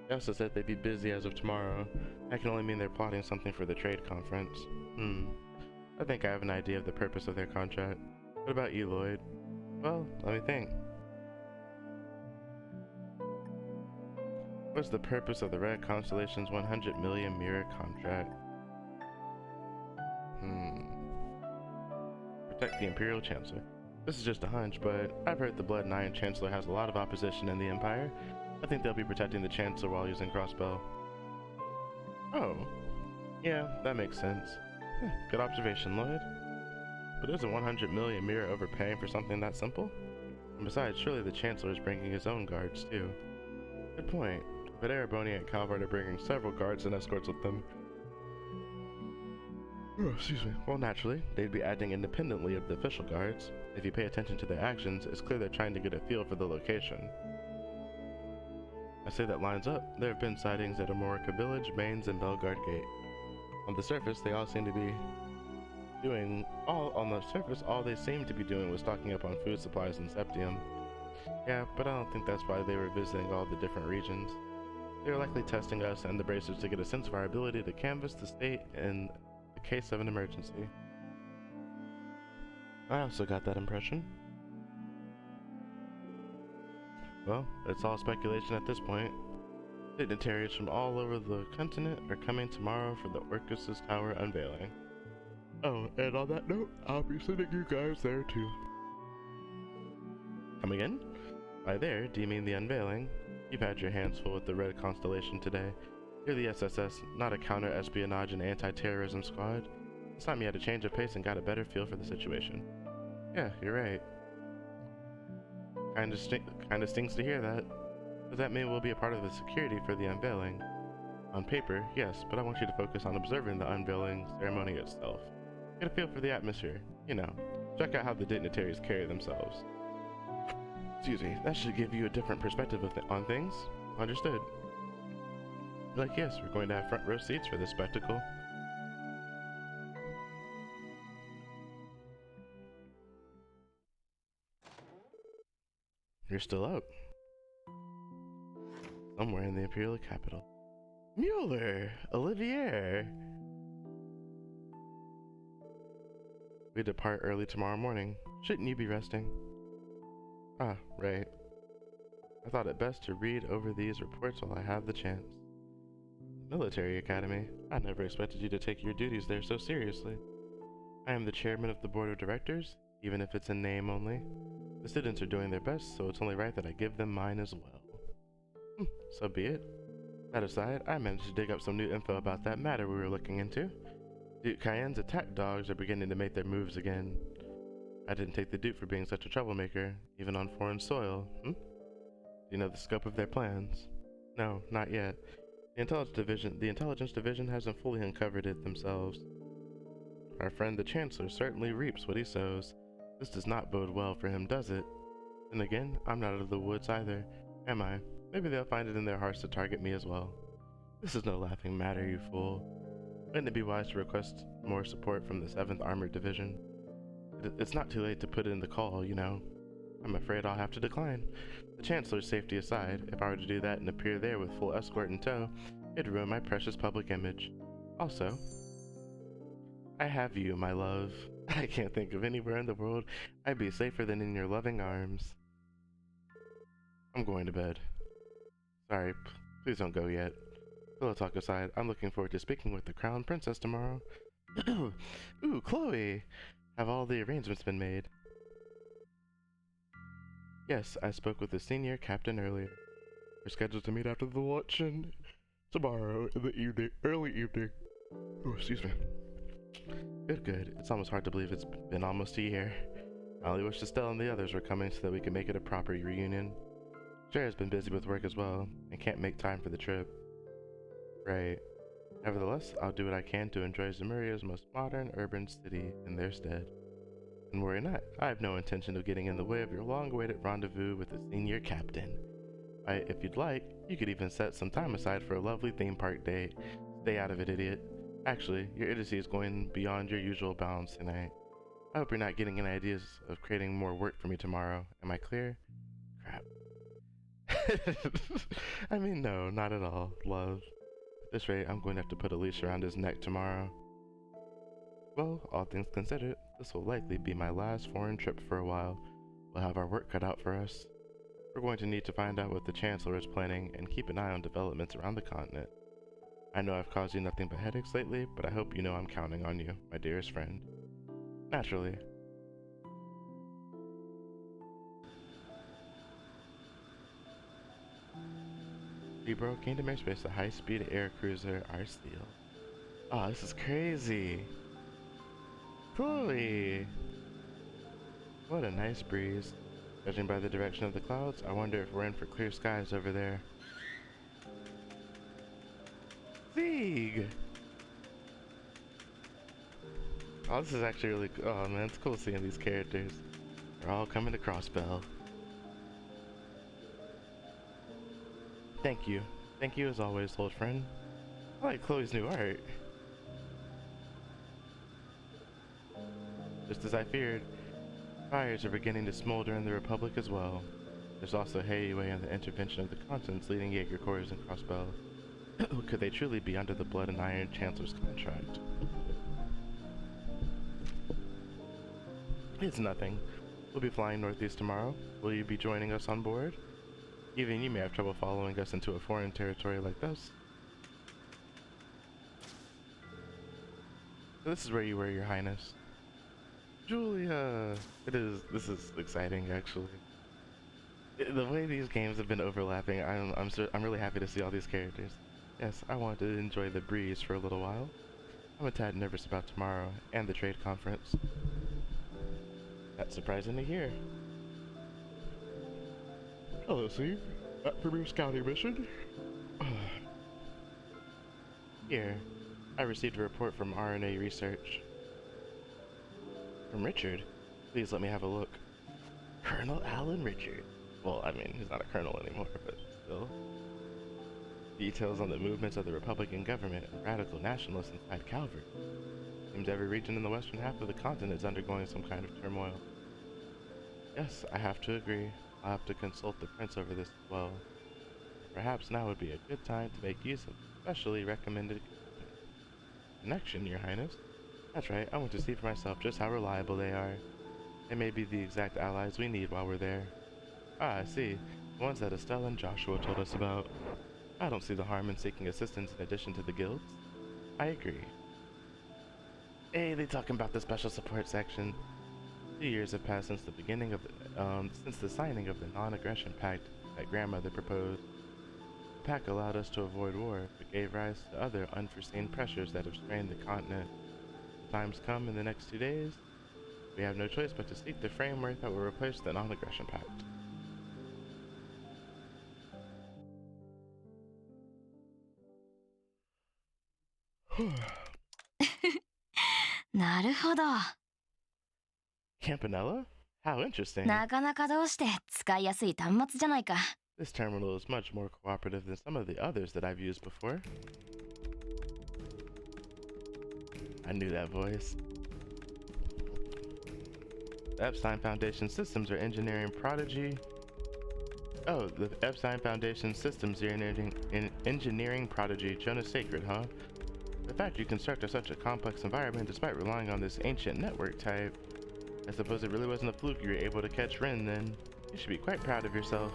They also said they'd be busy as of tomorrow. That can only mean they're plotting something for the trade conference. I think I have an idea of the purpose of their contract. What about you, Lloyd? Well, let me think. What's the purpose of the Red Constellation's 100 million mirror contract? Protect the Imperial Chancellor. This is just a hunch, but I've heard the Blood and Iron Chancellor has a lot of opposition in the Empire. I think they'll be protecting the Chancellor while using Crossbow. Oh. Yeah, that makes sense. Good observation, Lloyd. But isn't 100 million mirror overpaying for something that simple? And besides, surely the Chancellor is bringing his own guards, too. Good point. But Ereboni and Calvert are bringing several guards and escorts with them. Oh, excuse me. Well, naturally, they'd be acting independently of the official guards. If you pay attention to their actions, it's clear they're trying to get a feel for the location. I say that lines up. There have been sightings at Amorica Village, Baines, and Belgard Gate. On the surface, they all seem to be doing... all they seem to be doing was stocking up on food supplies and Septium. Yeah, but I don't think that's why they were visiting all the different regions. They were likely testing us and the Bracers to get a sense of our ability to canvass the state in the case of an emergency. I also got that impression. Well, it's all speculation at this point. Dignitaries from all over the continent are coming tomorrow for the Orchis' Tower unveiling. Oh, and on that note, I'll be sending you guys there too. Come again? By there, do you mean the unveiling? You've had your hands full with the Red Constellation today. You're the SSS, not a counter-espionage and anti-terrorism squad. It's time you had a change of pace and got a better feel for the situation. Yeah, you're right. Kinda stings to hear that. Does that mean we'll be a part of the security for the unveiling? On paper, yes, but I want you to focus on observing the unveiling ceremony itself. Get a feel for the atmosphere. You know, check out how the dignitaries carry themselves. Excuse me, that should give you a different perspective on things. Understood. Like, yes, we're going to have front row seats for this spectacle. You're still up. Somewhere in the Imperial capital. Mueller! Olivier! We depart early tomorrow morning. Shouldn't you be resting? Ah, right. I thought it best to read over these reports while I have the chance. Military Academy. I never expected you to take your duties there so seriously. I am the chairman of the board of directors, even if it's in name only. The students are doing their best, so it's only right that I give them mine as well. So be it. That aside, I managed to dig up some new info about that matter we were looking into. Duke Cayenne's attack dogs are beginning to make their moves again. I didn't take the Duke for being such a troublemaker, even on foreign soil. Do you know the scope of their plans? No, not yet. The intelligence division hasn't fully uncovered it themselves. Our friend the Chancellor certainly reaps what he sows. This does not bode well for him, does it? And again, I'm not out of the woods either, am I? Maybe they'll find it in their hearts to target me as well. This is no laughing matter, you fool. Wouldn't it be wise to request more support from the 7th Armored Division? It's not too late to put in the call, you know. I'm afraid I'll have to decline. The Chancellor's safety aside, if I were to do that and appear there with full escort in tow, it'd ruin my precious public image. Also, I have you, my love. I can't think of anywhere in the world I'd be safer than in your loving arms. I'm going to bed. Sorry, please don't go yet. Pillow talk aside, I'm looking forward to speaking with the Crown Princess tomorrow. Ooh, Chloe! Have all the arrangements been made? Yes, I spoke with the senior captain earlier. We're scheduled to meet after the luncheon tomorrow in the evening, early evening. Oh, excuse me. Good. It's almost hard to believe it's been almost a year. I only wish Estelle and the others were coming so that we could make it a proper reunion. Jerry's been busy with work as well, and can't make time for the trip. Right. Nevertheless, I'll do what I can to enjoy Zemuria's most modern urban city in their stead. And worry not, I have no intention of getting in the way of your long-awaited rendezvous with the senior captain. If you'd like, you could even set some time aside for a lovely theme park date. Stay out of it, idiot. Actually, your idiocy is going beyond your usual bounds tonight. I hope you're not getting any ideas of creating more work for me tomorrow. Am I clear? Crap. I mean, no, not at all, love. At this rate, I'm going to have to put a leash around his neck tomorrow. Well, all things considered, this will likely be my last foreign trip for a while. We'll have our work cut out for us. We're going to need to find out what the Chancellor is planning and keep an eye on developments around the continent. I know I've caused you nothing but headaches lately, but I hope you know I'm counting on you, my dearest friend. Naturally. Libro, Kingdom Airspace, a high-speed air cruiser, our steel. Oh, this is crazy. Chloe! What a nice breeze. Judging by the direction of the clouds, I wonder if we're in for clear skies over there. Sieg! Oh, this is actually really cool. Oh man, it's cool seeing these characters. They're all coming to Crossbell. Thank you. Thank you as always, old friend. I like Chloe's new art. Just as I feared, fires are beginning to smolder in the Republic as well. There's also headway in the intervention of the continents leading Jaeger Corps and Crossbell. Could they truly be under the blood and iron Chancellor's contract? It's nothing. We'll be flying northeast tomorrow. Will you be joining us on board? Even you may have trouble following us into a foreign territory like this. So this is where you were, Your Highness. Julia! This is exciting, actually. The way these games have been overlapping, I'm really happy to see all these characters. Yes, I wanted to enjoy the breeze for a little while. I'm a tad nervous about tomorrow and the trade conference. That's surprising to hear. Hello, Steve. Up from your scouting mission? Here, I received a report from RNA Research. From Richard? Please let me have a look. Colonel Alan Richard. Well, I mean, he's not a colonel anymore, but still. Details on the movements of the Republican government and radical nationalists inside Calvary. Seems every region in the western half of the continent is undergoing some kind of turmoil. Yes, I have to agree. I'll have to consult the prince over this as well. Perhaps now would be a good time to make use of specially recommended connection, Your Highness. That's right, I want to see for myself just how reliable they are. They may be the exact allies we need while we're there. Ah, I see. The ones that Estelle and Joshua told us about. I don't see the harm in seeking assistance in addition to the guilds. I agree. Hey, they talking about the special support section. 2 years have passed since the beginning of since the signing of the non-aggression pact that grandmother proposed. The pact allowed us to avoid war, but gave rise to other unforeseen pressures that have strained the continent. The time's come in the next 2 days. We have no choice but to seek the framework that will replace the non-aggression pact. Campanella? How interesting. なかなかどうして使いやすい端末じゃないか。 This terminal is much more cooperative than some of the others that I've used before. I knew that voice. The Epstein Foundation Systems are engineering prodigy. Oh, the Epstein Foundation Systems are engineering prodigy Jonas Sacred, huh? The fact you constructed such a complex environment despite relying on this ancient network type. I suppose it really wasn't a fluke you were able to catch Rin then. You should be quite proud of yourself.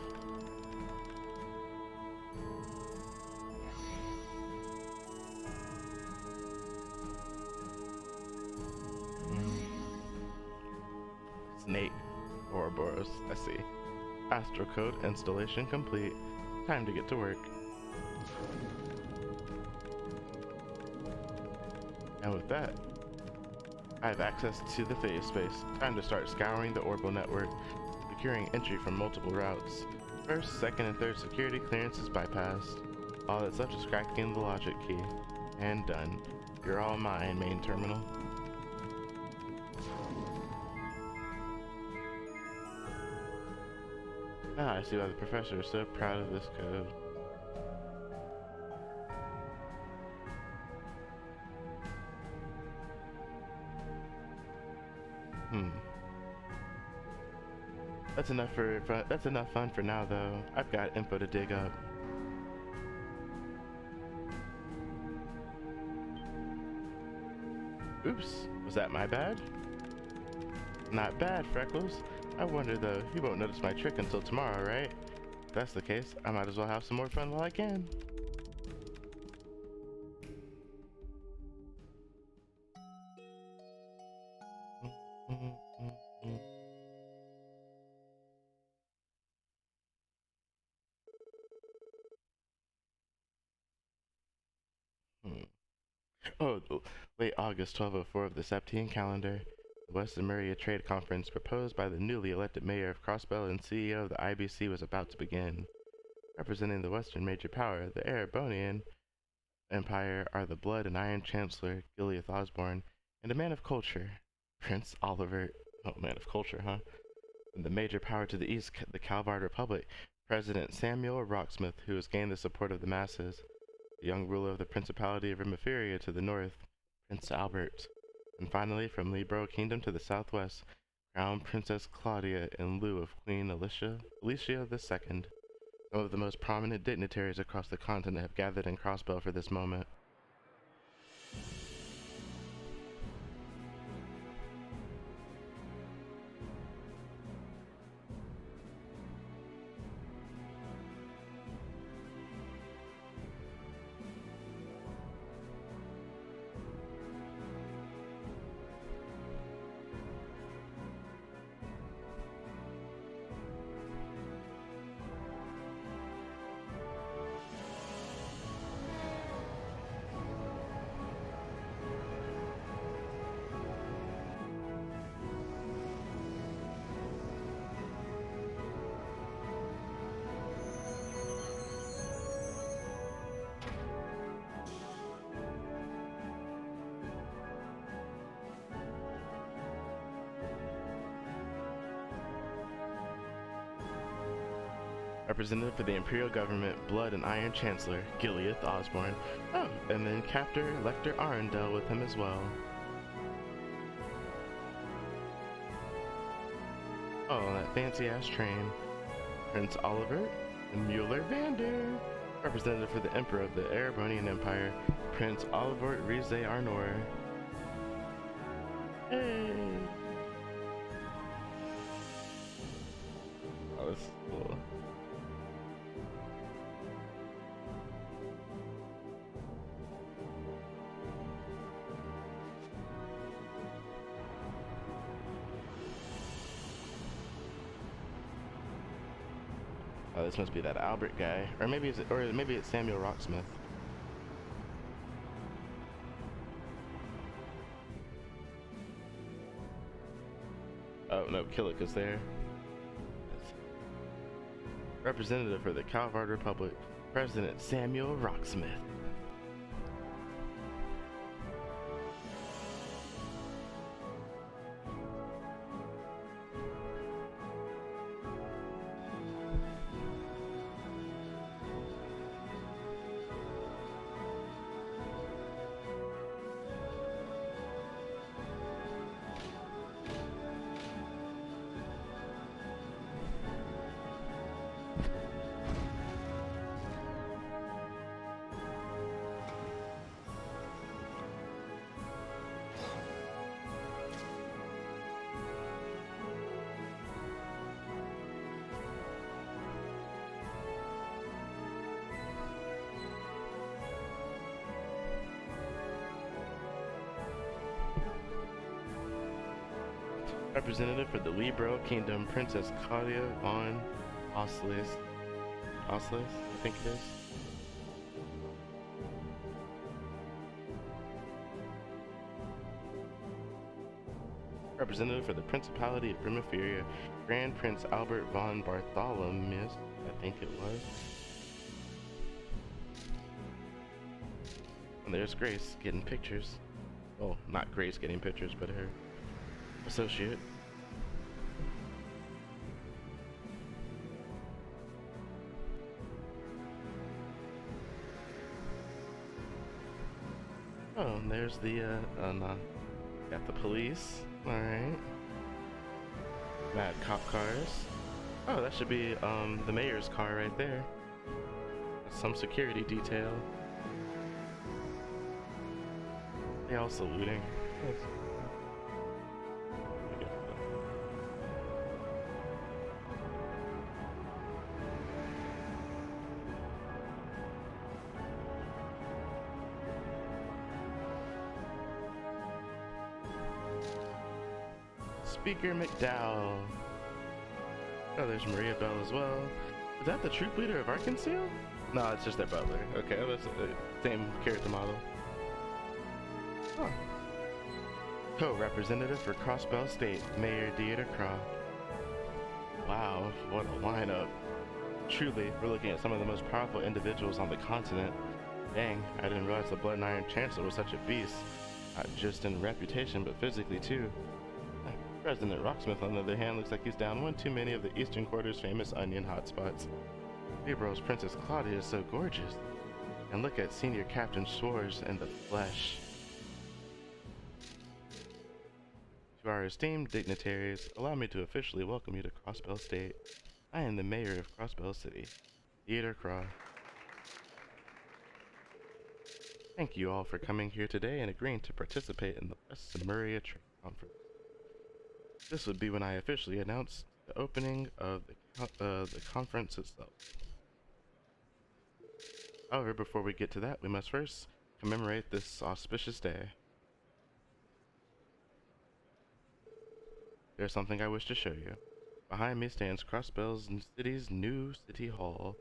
Snake. Ouroboros, I see. Astrocode installation complete. Time to get to work. And with that, I have access to the phase space. Time to start scouring the orbital network, securing entry from multiple routes. First, second, and third security clearances bypassed. All that's left is cracking the logic key. And done. You're all mine, main terminal. Ah, I see why the professor is so proud of this code. That's enough fun for now, though. I've got info to dig up. Oops, was that my bad? Not bad, Freckles. I wonder though, you won't notice my trick until tomorrow, right? If that's the case, I might as well have some more fun while I can. Oh, late August 1204 of the Septine calendar. The Western Maria Trade Conference proposed by the newly elected mayor of Crossbell and CEO of the IBC was about to begin. Representing the Western major power, the Erebonian Empire, are the Blood and Iron Chancellor, Gileath Osborne, and a man of culture, Prince Oliver. Oh, man of culture, huh? And the major power to the east, the Calvard Republic, President Samuel Rocksmith, who has gained the support of the masses. The young ruler of the Principality of Rimaferia to the north, Prince Albert. And finally, from Libro Kingdom to the southwest, Crown Princess Claudia in lieu of Queen Alicia II. Some of the most prominent dignitaries across the continent have gathered in Crossbell for this moment. Representative for the Imperial Government, Blood and Iron Chancellor, Gileath Osborne. Oh, and then Captor Lecter Arundel with him as well. Oh, that fancy-ass train. Prince Oliver and Mueller Vander. Representative for the Emperor of the Erebonian Empire, Prince Oliver Rize Arnor. Hey! Oh, this is cool. Oh, this must be that Albert guy, or maybe it's Samuel Rocksmith. Oh no, Killick is there. Representative for the Calvard Republic, President Samuel Rocksmith. Representative for the Libro Kingdom, Princess Claudia von Oslis. Oslis, I think it is. Representative for the Principality of Primaferia, Grand Prince Albert von Bartholomew, I think it was. And there's Grace getting pictures. Well, not Grace getting pictures, but her associate. Oh, and there's the got the police. All right. Mad cop cars. Oh, that should be the mayor's car right there. That's some security detail. They all saluting. Yes. Speaker McDowell. Oh, there's Maria Bell as well. Is that the troop leader of Arkansas? No, it's just their butler. Okay, that's the same character model. Huh. Co-representative for Crossbell State, Mayor Dieter Croft. Wow, what a lineup. Truly, we're looking at some of the most powerful individuals on the continent. Dang, I didn't realize the Blood and Iron Chancellor was such a beast. Not just in reputation, but physically too. President Rocksmith, on the other hand, looks like he's down one too many of the Eastern Quarter's famous onion hotspots. Libro's Princess Claudia is so gorgeous. And look at Senior Captain Schwartz in the flesh. To our esteemed dignitaries, allow me to officially welcome you to Crossbell State. I am the mayor of Crossbell City, Dieter Croft. Thank you all for coming here today and agreeing to participate in the West Maria Trade Conference. This would be when I officially announce the opening of the conference itself. However, before we get to that, we must first commemorate this auspicious day. There's something I wish to show you. Behind me stands Crossbell City's new City Hall,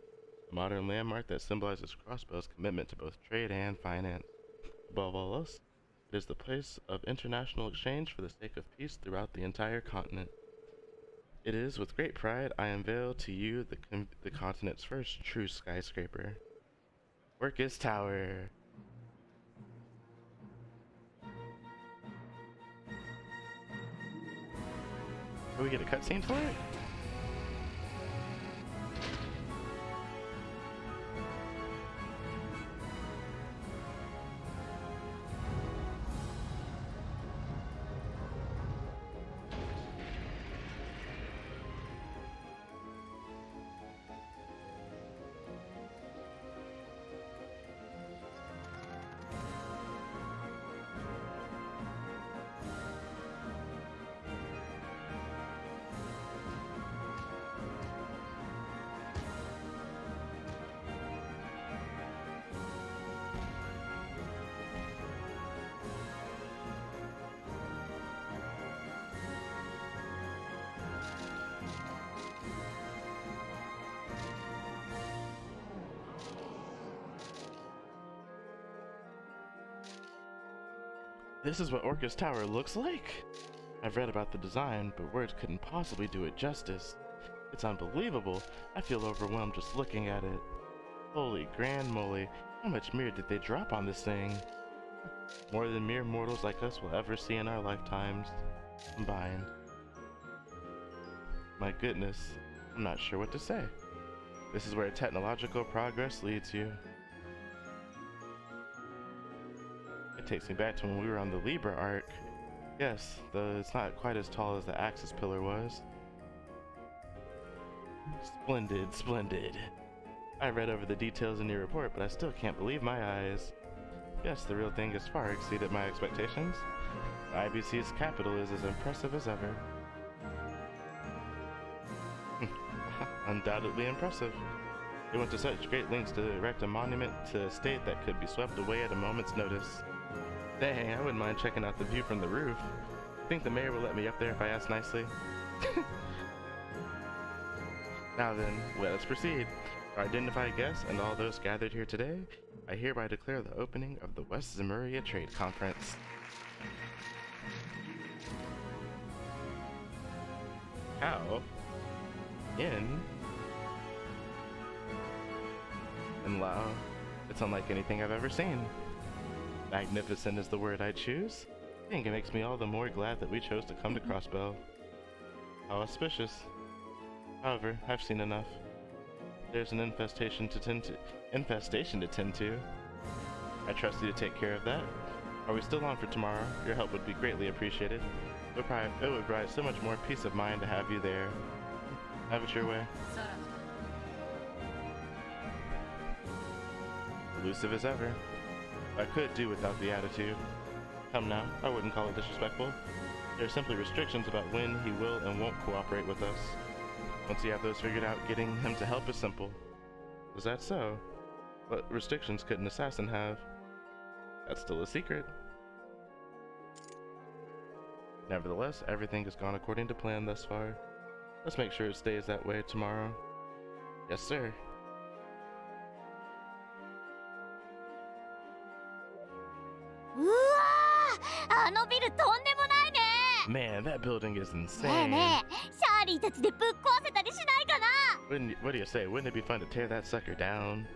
a modern landmark that symbolizes Crossbell's commitment to both trade and finance. Above all else, it is the place of international exchange for the sake of peace throughout the entire continent. It is with great pride I unveil to you the continent's first true skyscraper. Orchis Tower. Do we get a cutscene for it? This is what Orchis Tower looks like? I've read about the design, but words couldn't possibly do it justice. It's unbelievable. I feel overwhelmed just looking at it. Holy grand moly, how much mirror did they drop on this thing? More than mere mortals like us will ever see in our lifetimes combined. My goodness, I'm not sure what to say. This is where technological progress leads you. It takes me back to when we were on the Libra arc. Yes, though it's not quite as tall as the Axis pillar was. Splendid, splendid. I read over the details in your report, but I still can't believe my eyes. Yes, the real thing has far exceeded my expectations. The IBC's capital is as impressive as ever. Undoubtedly impressive. They went to such great lengths to erect a monument to a state that could be swept away at a moment's notice. Dang, I wouldn't mind checking out the view from the roof. Think the mayor will let me up there if I ask nicely? Now then, let us proceed. Our identified guests and all those gathered here today, I hereby declare the opening of the West Zemuria Trade Conference. How? In? And wow, it's unlike anything I've ever seen. Magnificent is the word I choose. I think it makes me all the more glad that we chose to come to Crossbell. How auspicious. However, I've seen enough. There's an infestation to tend to. I trust you to take care of that. Are we still on for tomorrow? Your help would be greatly appreciated. It would provide so much more peace of mind to have you there. Have it your way. Elusive as ever. I could do without the attitude. Come now, I wouldn't call it disrespectful. There are simply restrictions about when he will and won't cooperate with us. Once you have those figured out, getting him to help is simple. Is that so? What restrictions could an assassin have? That's still a secret. Nevertheless, everything has gone according to plan thus far. Let's make sure it stays that way tomorrow. Yes, sir. Man, that building is insane. What do you say? Wouldn't it be fun to tear that sucker down?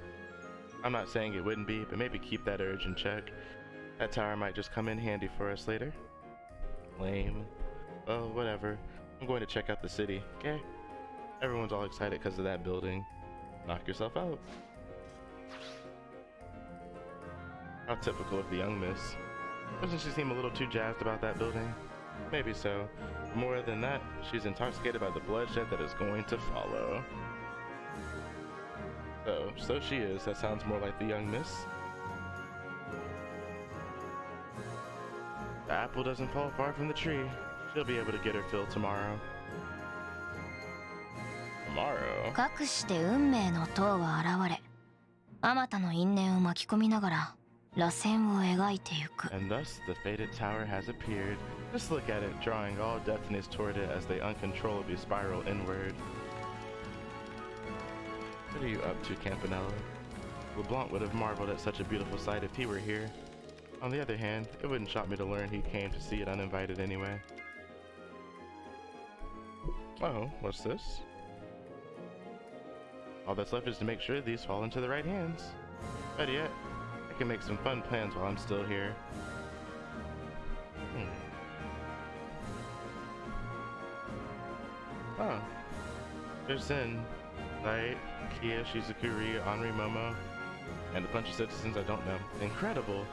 I'm not saying it wouldn't be, but maybe keep that urge in check. That tower might just come in handy for us later. Lame. Well, whatever. I'm going to check out the city, okay? Everyone's all excited because of that building. Knock yourself out. How typical of the young miss. Doesn't she seem a little too jazzed about that building? Maybe so. More than that, she's intoxicated by the bloodshed that is going to follow. So she is. That sounds more like the young miss. The apple doesn't fall far from the tree. She'll be able to get her fill tomorrow. Tomorrow? かくして運命の塔は現れ、あまたの因縁を巻き込みながら螺旋を描いてゆく。 And thus the fated tower has appeared. Just look at it, drawing all destinies toward it as they uncontrollably spiral inward. What are you up to, Campanella? LeBlanc would have marveled at such a beautiful sight if he were here. On the other hand, it wouldn't shock me to learn he came to see it uninvited anyway. Oh, what's this? All that's left is to make sure these fall into the right hands. Better yet, I can make some fun plans while I'm still here. Oh. There's Zen, Light, Kia, Shizukuri, Henri, Momo, and a bunch of citizens I don't know. Incredible!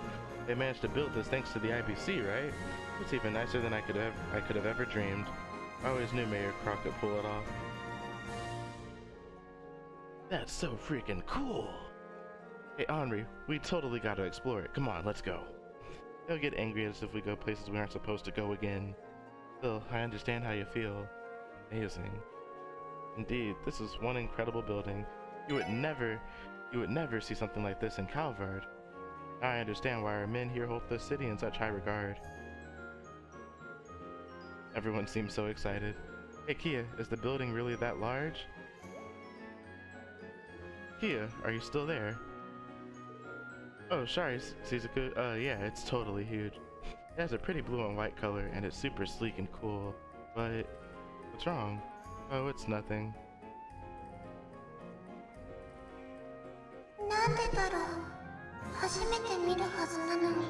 They managed to build this thanks to the IBC, right? It's even nicer than I could have ever dreamed. I always knew Mayor Croc could pull it off. That's so freaking cool! Hey Henri, we totally gotta explore it. Come on, let's go. They'll get angry at us if we go places we aren't supposed to go again. Still, I understand how you feel. Amazing. Indeed, this is one incredible building. You would never see something like this in Calvard. Now I understand why our men here hold the city in such high regard. Everyone seems so excited. Hey Kia, is the building really that large? Kia, are you still there? Oh, sorry, Shizuku. Yeah, it's totally huge. It has a pretty blue and white color, and it's super sleek and cool. But what's wrong? Oh, it's nothing. なんでだろう。初めて見るはずなのに。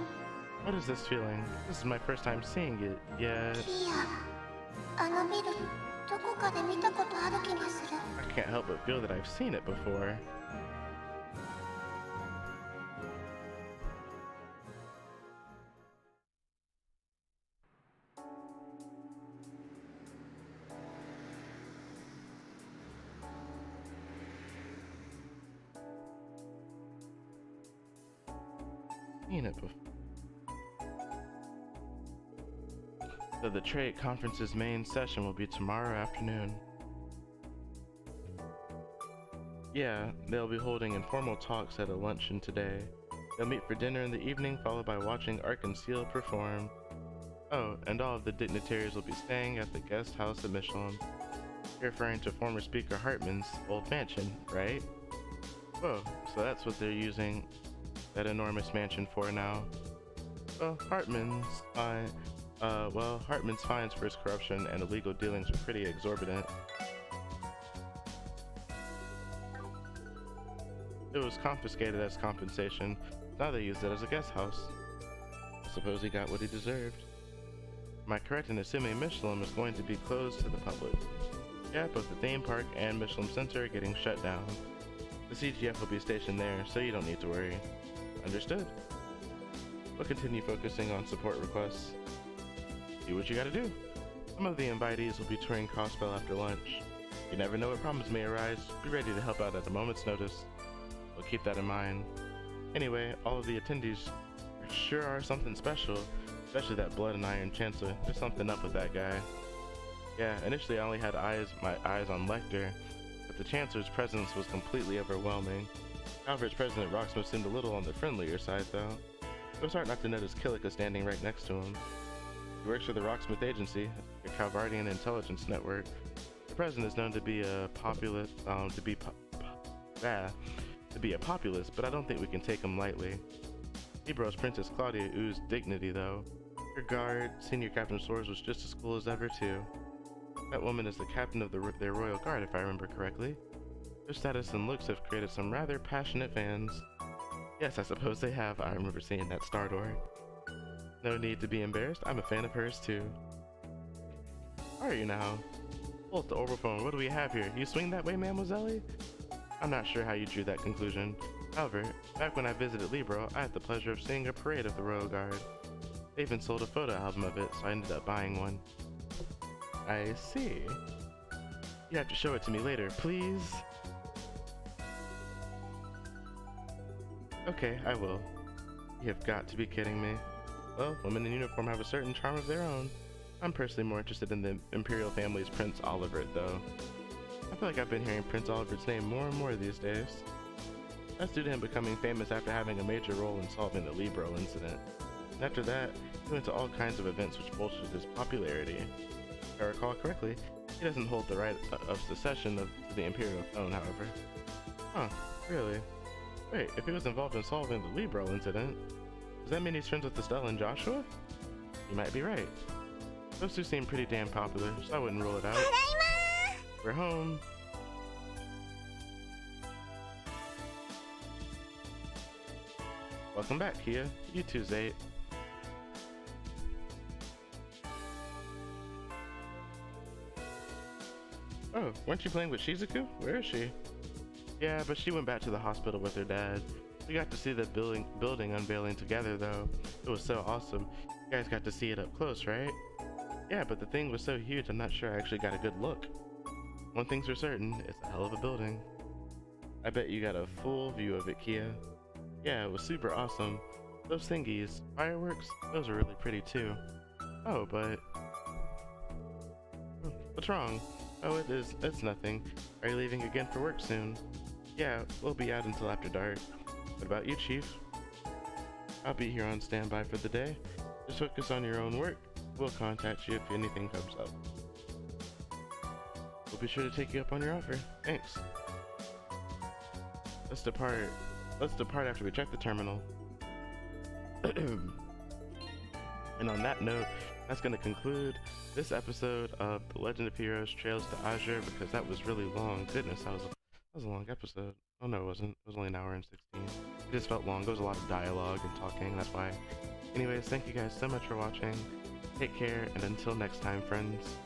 What is this feeling? This is my first time seeing it, yet キア、あのビル、どこかで見たことある気がする。I can't help but feel that I've seen it before. Seen it before. So the trade conference's main session will be tomorrow afternoon. Yeah, they'll be holding informal talks at a luncheon today. They'll meet for dinner in the evening, followed by watching Ark and Seal perform. Oh, and all of the dignitaries will be staying at the guest house at Michelin. You're referring to former Speaker Hartman's old mansion, right? Whoa, so that's what they're using that enormous mansion for now. Well, Hartman's fines for his corruption and illegal dealings were pretty exorbitant. It was confiscated as compensation. Now they use it as a guest house. I suppose he got what he deserved. Am I correct in assuming Michelin is going to be closed to the public? Yeah, both the theme park and Michelin Center are getting shut down. The CGF will be stationed there, so you don't need to worry. Understood. We'll continue focusing on support requests. Do what you gotta do. Some of the invitees will be touring Crossbell after lunch. You never know what problems may arise. Be ready to help out at a moment's notice. We'll keep that in mind. Anyway, all of the attendees sure are something special, especially that Blood and Iron Chancellor. There's something up with that guy. Yeah, initially I only had my eyes on Lecter, but the Chancellor's presence was completely overwhelming. However, its President Rocksmith seemed a little on the friendlier side though. It was hard not to notice Killica standing right next to him. He works for the Rocksmith Agency, a Calvardian intelligence network. The President is known to be a populist, but I don't think we can take him lightly. Ebro's Princess Claudia oozed dignity though. Her guard, Senior Captain Swords, was just as cool as ever too. That woman is the captain of their royal guard if I remember correctly. Their status and looks have created some rather passionate fans. Yes, I suppose they have. I remember seeing that star door. No need to be embarrassed. I'm a fan of hers too. Are you now? Bolt the orbital phone. What do we have here? You swing that way, Mademoiselle? I'm not sure how you drew that conclusion. However, back when I visited Libro, I had the pleasure of seeing a parade of the Royal Guard. They even sold a photo album of it, so I ended up buying one. I see. You have to show it to me later, please. Okay, I will. You have got to be kidding me. Well, women in uniform have a certain charm of their own. I'm personally more interested in the Imperial family's Prince Olivert, though. I feel like I've been hearing Prince Olivert's name more and more these days. That's due to him becoming famous after having a major role in solving the Libro incident. And after that, he went to all kinds of events which bolstered his popularity. If I recall correctly, he doesn't hold the right of secession to the Imperial throne, however. Huh, really? Wait, if he was involved in solving the Libro incident, does that mean he's friends with Estelle and Joshua? You might be right. Those two seem pretty damn popular, so I wouldn't rule it out. We're home. Welcome back, Kia. You too, Zate. Oh, weren't you playing with Shizuku? Where is she? Yeah, but she went back to the hospital with her dad. We got to see the building unveiling together, though. It was so awesome. You guys got to see it up close, right? Yeah, but the thing was so huge, I'm not sure I actually got a good look. One thing's for certain, it's a hell of a building. I bet you got a full view of it, Kia. Yeah, it was super awesome. Those thingies, fireworks, those are really pretty too. Oh, but... What's wrong? Oh, it's nothing. Are you leaving again for work soon? Yeah, we'll be out until after dark. What about you, Chief? I'll be here on standby for the day. Just focus on your own work. We'll contact you if anything comes up. We'll be sure to take you up on your offer. Thanks. Let's depart. Let's depart after we check the terminal. And on that note, that's going to conclude this episode of The Legend of Heroes Trails to Azure, because that was really long. Goodness, that was a long episode. Oh no, it wasn't. It was only an hour and 16. It just felt long. There was a lot of dialogue and talking, that's why. Anyways, thank you guys so much for watching. Take care, and until next time, friends.